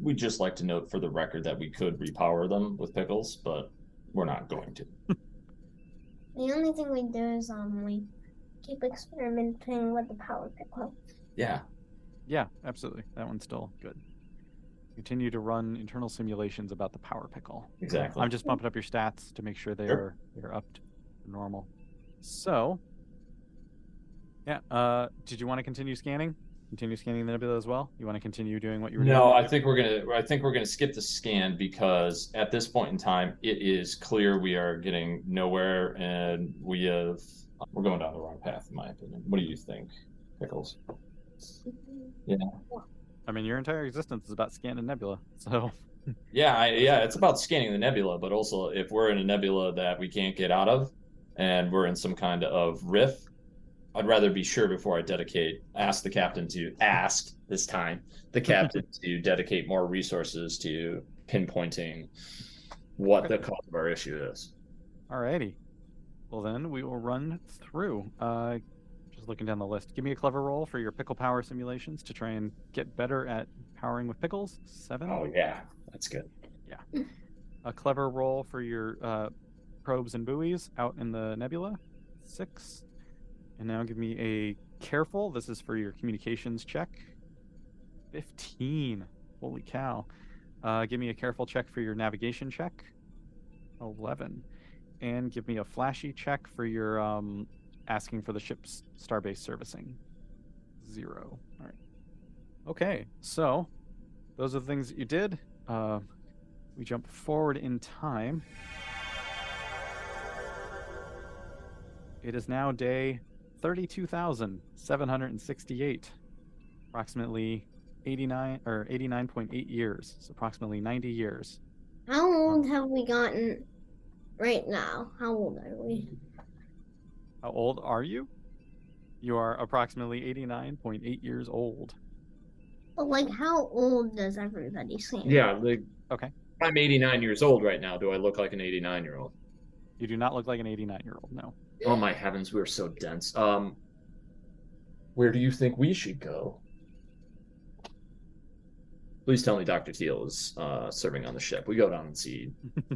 We'd just like to note for the record that we could repower them with Pickles, but we're not going to. The only thing we do is we keep experimenting with the power pickle. Yeah. Yeah, absolutely. That one's still good. Continue to run internal simulations about the power pickle. Exactly. I'm just bumping up your stats to make sure they're up to normal. So, yeah. Did you want to continue scanning? Continue scanning the nebula as well? You want to continue doing what you were doing? No, I think we're gonna skip the scan because at this point in time, it is clear we are getting nowhere, and we're going down the wrong path, in my opinion. What do you think, Pickles? Yeah. I mean, your entire existence is about scanning nebula, so. Yeah, it's about scanning the nebula, but also if we're in a nebula that we can't get out of, and we're in some kind of rift, I'd rather be sure before I ask the captain to dedicate more resources to pinpointing what the cause of our issue is. Alrighty. Well, then we will run through. Just looking down the list. Give me a clever roll for your pickle power simulations to try and get better at powering with pickles. 7. Oh, yeah. That's good. Yeah. A clever roll for your probes and buoys out in the nebula. 6. And now give me a careful. This is for your communications check. 15. Holy cow. Give me a careful check for your navigation check. 11. And give me a flashy check for your asking for the ship's starbase servicing. 0. All right. Okay, so those are the things that you did. We jump forward in time. It is now day 32,768, approximately 89.8 years, so approximately 90 years. How old have we gotten right now? How old are we? How old are you? You are approximately 89.8 years old. But like, how old does everybody seem? Yeah, okay. I'm 89 years old right now. Do I look like an 89-year-old? You do not look like an 89-year-old, no. Oh my heavens, we're so dense. Where do you think we should go? Please tell me Dr. Teal is serving on the ship. We go down and see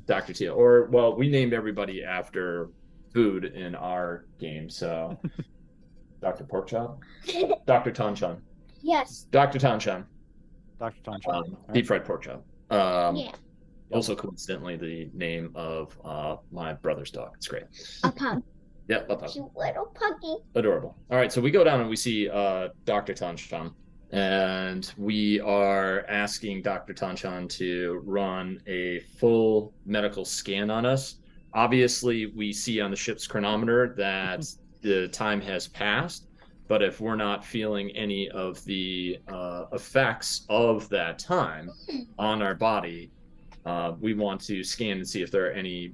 Dr. Teal. Or, well, we named everybody after food in our game, so Dr. Porkchop? Dr. Tanchan. Yes. Dr. Tanchan. Dr. Tanchan. Deep fried pork chop. Yeah. Also, coincidentally, the name of my brother's dog. It's great. A pug. Yep, a pug. Cute little puggy. Adorable. All right, so we go down and we see Dr. Tanchan, and we are asking Dr. Tanchan to run a full medical scan on us. Obviously, we see on the ship's chronometer that the time has passed, but if we're not feeling any of the effects of that time on our body, we want to scan and see if there are any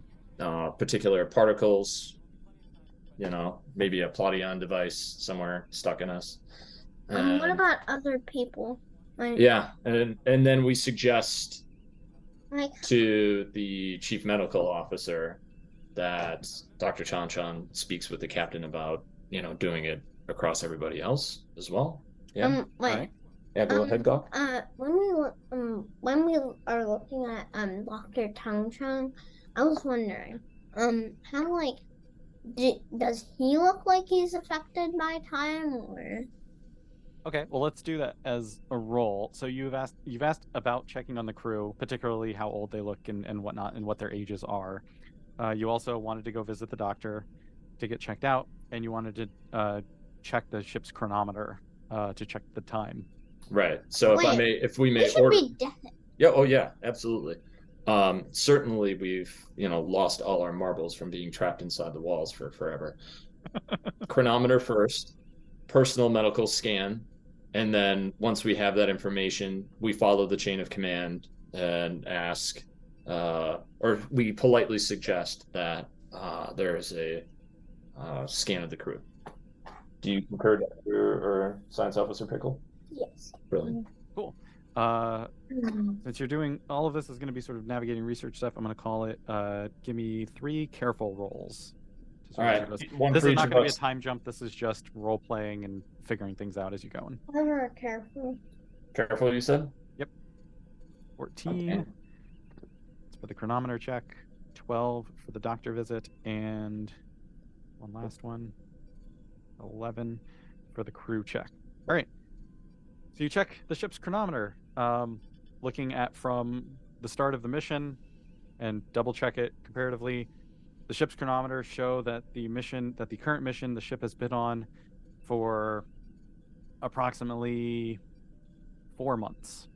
particular particles, maybe a Plaudion device somewhere stuck in us. What about other people? Yeah, and then we suggest Like, to the chief medical officer that Dr. Tanchan speaks with the captain about, doing it across everybody else as well. Yeah. wait. Right. Yeah, go ahead, Gagh. When we are looking at Dr. Tanchan, I was wondering, how does he look like he's affected by time, or? Okay, well, let's do that as a roll. So you've asked about checking on the crew, particularly how old they look and whatnot, and what their ages are. You also wanted to go visit the doctor to get checked out, and you wanted to check the ship's chronometer to check the time. Right. So Wait, if we we may should order. be definite. Yeah. Oh yeah. Absolutely. Certainly we've lost all our marbles from being trapped inside the walls for forever. Chronometer first, personal medical scan, and then once we have that information, we follow the chain of command and ask, or we politely suggest that there is a scan of the crew. Do you concur, Dr. or Science Officer Pickle? Yes. Brilliant. Cool. Hmm. Since you're doing all of this is going to be sort of navigating research stuff, I'm going to call it. Give me 3 careful rolls. All right. One This for is each not of going to be a us. time jump. This is just role playing and figuring things out as you go. Ever careful. Careful, you said? 14 Okay. for the chronometer check, 12 for the doctor visit, and one last one, 11 for the crew check. All right. So you check the ship's chronometer, looking at from the start of the mission, and double check it comparatively. The ship's chronometer show that the current mission the ship has been on for approximately 4 months.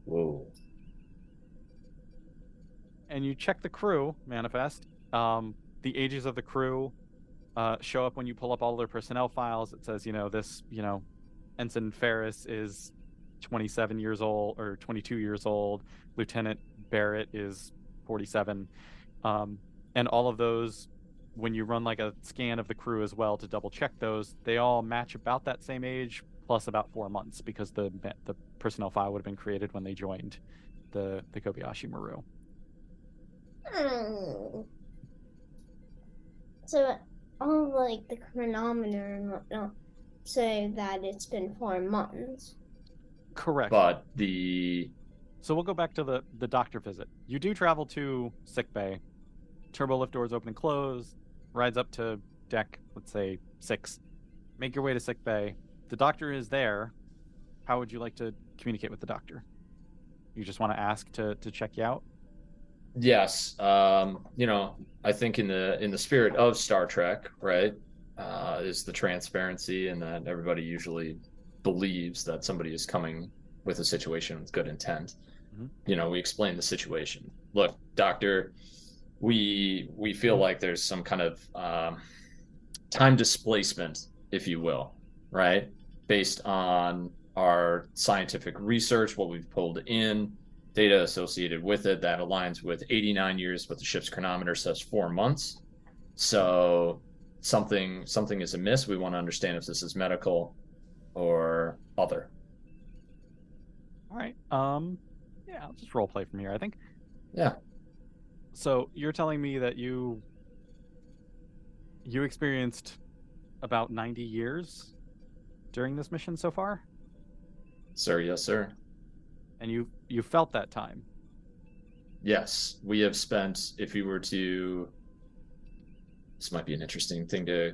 Whoa. And you check the crew manifest. The ages of the crew show up when you pull up all their personnel files. It says, Ensign Ferris is 27 years old or 22 years old. Lieutenant Barrett is 47. And all of those, when you run like a scan of the crew as well to double check those, they all match about that same age plus about 4 months because the personnel file would have been created when they joined the Kobayashi Maru. So, all like the chronometer and whatnot say that it's been 4 months. Correct. But So we'll go back to the doctor visit. You do travel to sick bay. Turbo lift doors open and close. Rides up to deck, let's say 6. Make your way to sick bay. The doctor is there. How would you like to communicate with the doctor? You just want to ask to check you out? yes, I think in the spirit of Star Trek, right, is the transparency, and that everybody usually believes that somebody is coming with a situation with good intent. Mhm. We explain the situation. Look, doctor, we feel like there's some kind of time displacement, if you will, right, based on our scientific research, what we've pulled in, data associated with it that aligns with 89 years, but the ship's chronometer says 4 months. So something is amiss. We want to understand if this is medical or other. All right. Yeah, I'll just role play from here, I think. Yeah. So you're telling me that you experienced about 90 years during this mission so far? Sir, yes, sir. And you felt that time? Yes, we have spent, if you were to, this might be an interesting thing to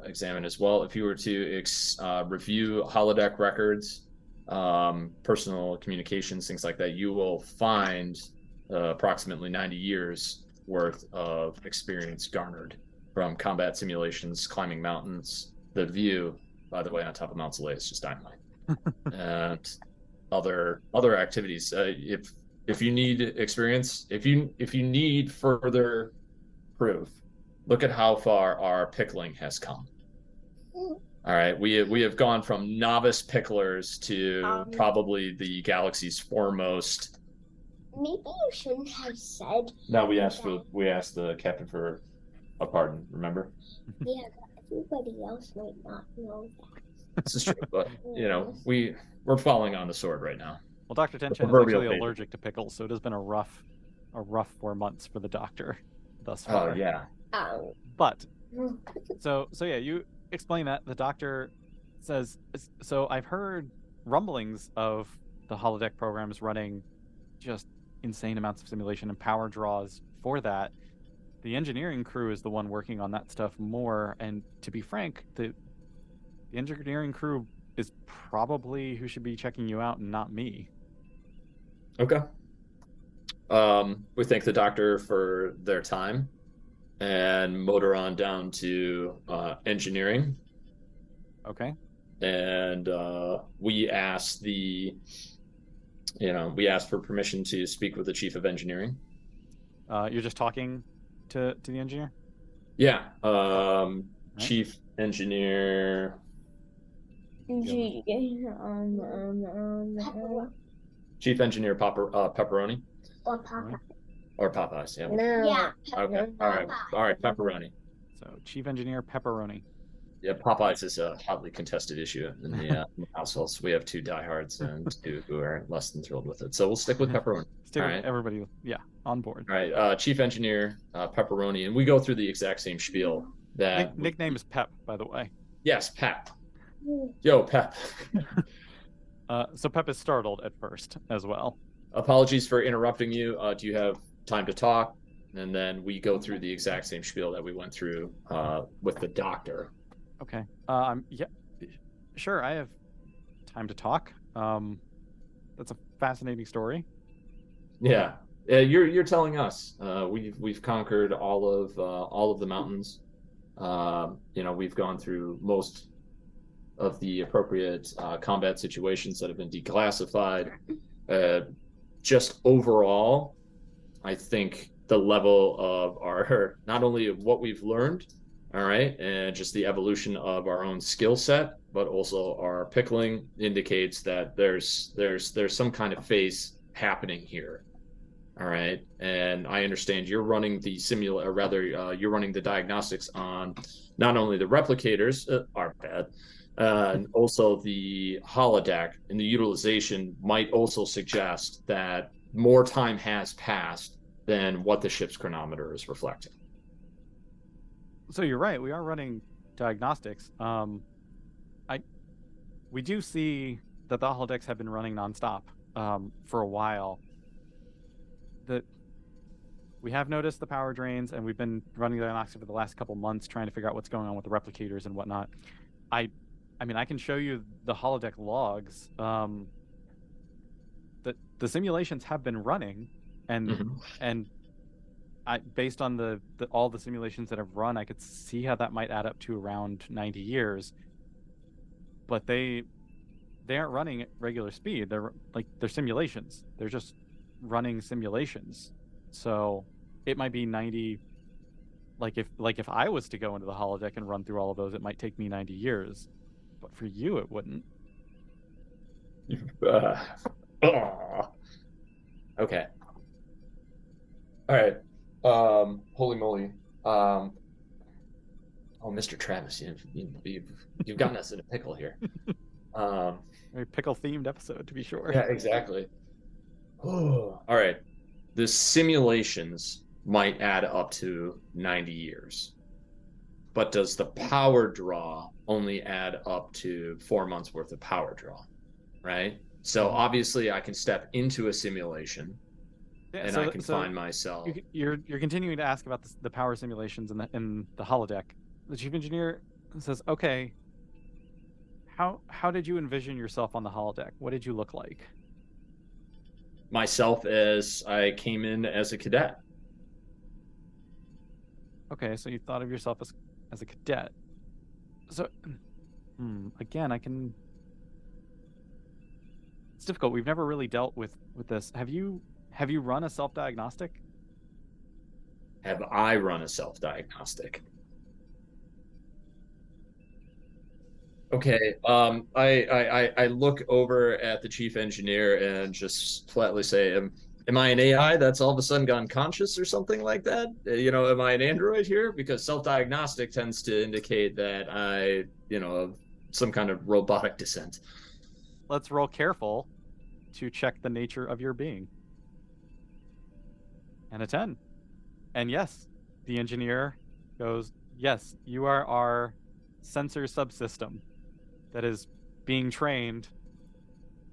examine as well. If you were to review holodeck records, personal communications, things like that, you will find approximately 90 years worth of experience garnered from combat simulations, climbing mountains. The view, by the way, on top of Mount Saleh is just dynamite. And other activities. If you need experience, if you need further proof, look at how far our pickling has come. All right, we have gone from novice picklers to probably the galaxy's foremost. Maybe you shouldn't have said. No, we asked the captain for a pardon. Remember? Yeah, everybody else might not know that. This is true, but we're falling on the sword right now. Well, Dr. Tenchen is proverbial actually favorite. allergic to pickles, so it has been a rough 4 months for the doctor thus far. Oh yeah. But so yeah, you explain that. The doctor says, so I've heard rumblings of the holodeck programs running just insane amounts of simulation and power draws for that. The engineering crew is the one working on that stuff more, and to be frank, The engineering crew is probably who should be checking you out and not me. Okay. We thank the doctor for their time and motor on down to engineering. Okay. And we ask for permission to speak with the chief of engineering. You're just talking to the engineer? Yeah. Right. Chief engineer. Chief engineer Pepperoni. Or Papa. Or Popeyes, yeah. No. Yeah. Okay. All right. Pepperoni. So, Chief Engineer Pepperoni. Yeah, Popeyes is a hotly contested issue in the households. We have 2 diehards and 2 who are less than thrilled with it. So we'll stick with Pepperoni. Stick with everybody, on board. All right, Chief Engineer Pepperoni, and we go through the exact same spiel. That nickname is Pep, by the way. Yes, Pep. Yo, Pep. So Pep is startled at first as well. Apologies for interrupting you. Do you have time to talk? And then we go through the exact same spiel that we went through with the doctor. Okay. Yeah. Sure, I have time to talk. That's a fascinating story. Yeah. You're telling us. We've conquered all of the mountains. We've gone through most of the appropriate combat situations that have been declassified. Just overall, I think the level of our, not only of what we've learned, all right, and just the evolution of our own skill set, but also our pickling indicates that there's some kind of phase happening here. All right, and I understand you're running the you're running the diagnostics on not only the replicators, our bad, and also the holodeck, and the utilization might also suggest that more time has passed than what the ship's chronometer is reflecting. So you're right. We are running diagnostics. We do see that the holodecks have been running nonstop for a while. That we have noticed the power drains, and we've been running diagnostics for the last couple months, trying to figure out what's going on with the replicators and whatnot. I mean, I can show you the holodeck logs. That the simulations have been running, and based on all the simulations that have run, I could see how that might add up to around 90 years. But they aren't running at regular speed. They're simulations. They're just running simulations. So it might be 90. If I was to go into the holodeck and run through all of those, it might take me 90 years. But for you, it wouldn't. Okay. All right. Holy moly. Oh, Mr. Travis, you've gotten us in a pickle here. Very pickle-themed episode, to be sure. Yeah, exactly. Oh, all right. The simulations might add up to 90 years. But does the power draw only add up to 4 months worth of power draw? Right? So obviously I can step into a simulation and I can find myself. You're continuing to ask about the power simulations in the holodeck. The chief engineer says, "Okay, how did you envision yourself on the holodeck? What did you look like?" Myself as I came in as a cadet. Okay, so you thought of yourself as a cadet. So, again, it's difficult. We've never really dealt with this. Have you run a self-diagnostic? Have I run a self-diagnostic? Okay. I look over at the chief engineer and just flatly say, am I an AI that's all of a sudden gone conscious or something like that? Am I an android here? Because self-diagnostic tends to indicate that I, some kind of robotic descent. Let's roll careful to check the nature of your being. And a 10. And yes, the engineer goes, yes, you are our sensor subsystem that is being trained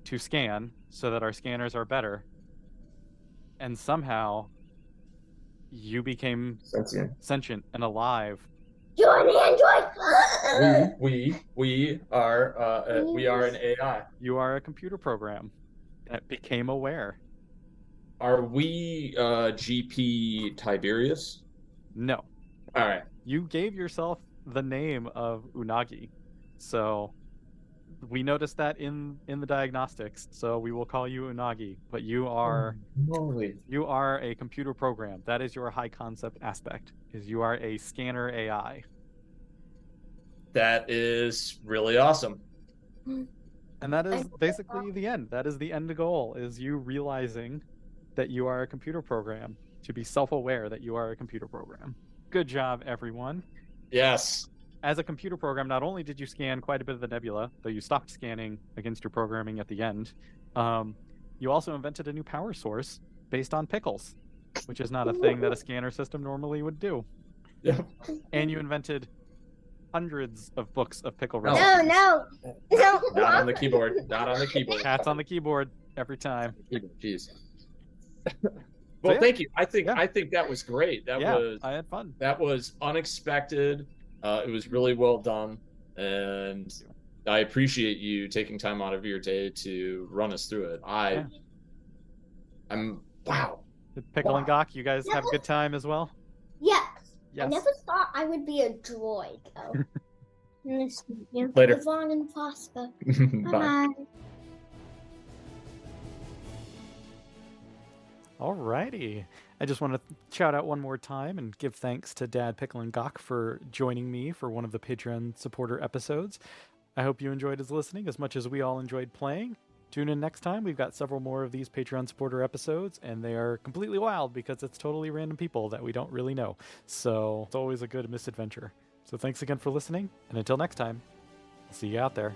to scan so that our scanners are better. And somehow you became sentient and alive You're an android. We are an AI. You are a computer program that became aware. Are we GP Tiberius? No. All right. You gave yourself the name of Unagi. So we noticed that in the diagnostics, so we will call you Unagi, but you are a computer program. That is your high concept aspect, is you are a scanner AI. That is really awesome. And that is basically the end. That is the end goal, is you realizing that you are a computer program, to be self-aware that you are a computer program. Good job, everyone. Yes. As a computer program, not only did you scan quite a bit of the nebula, though you stopped scanning against your programming at the end, you also invented a new power source based on pickles, which is not a thing that a scanner system normally would do. Yep. And you invented hundreds of books of pickle No. recipes. No. Not on the keyboard. Not on the keyboard. Cats on the keyboard every time. Jeez. Well, yeah. thank you. I think Yeah. that was great. I had fun. That was unexpected. It was really well done, and I appreciate you taking time out of your day to run us through it. I'm wow. Did Pickle and Gagh, you guys have a good time as well? Yes. Yes. I never thought I would be a droid, though. Later. Live long and prosper. Bye. Bye. Alrighty. I just want to shout out one more time and give thanks to Dad, Pickle, and Gagh for joining me for one of the Patreon supporter episodes. I hope you enjoyed as listening as much as we all enjoyed playing. Tune in next time. We've got several more of these Patreon supporter episodes, and they are completely wild because it's totally random people that we don't really know. So it's always a good misadventure. So thanks again for listening, and until next time, I'll see you out there.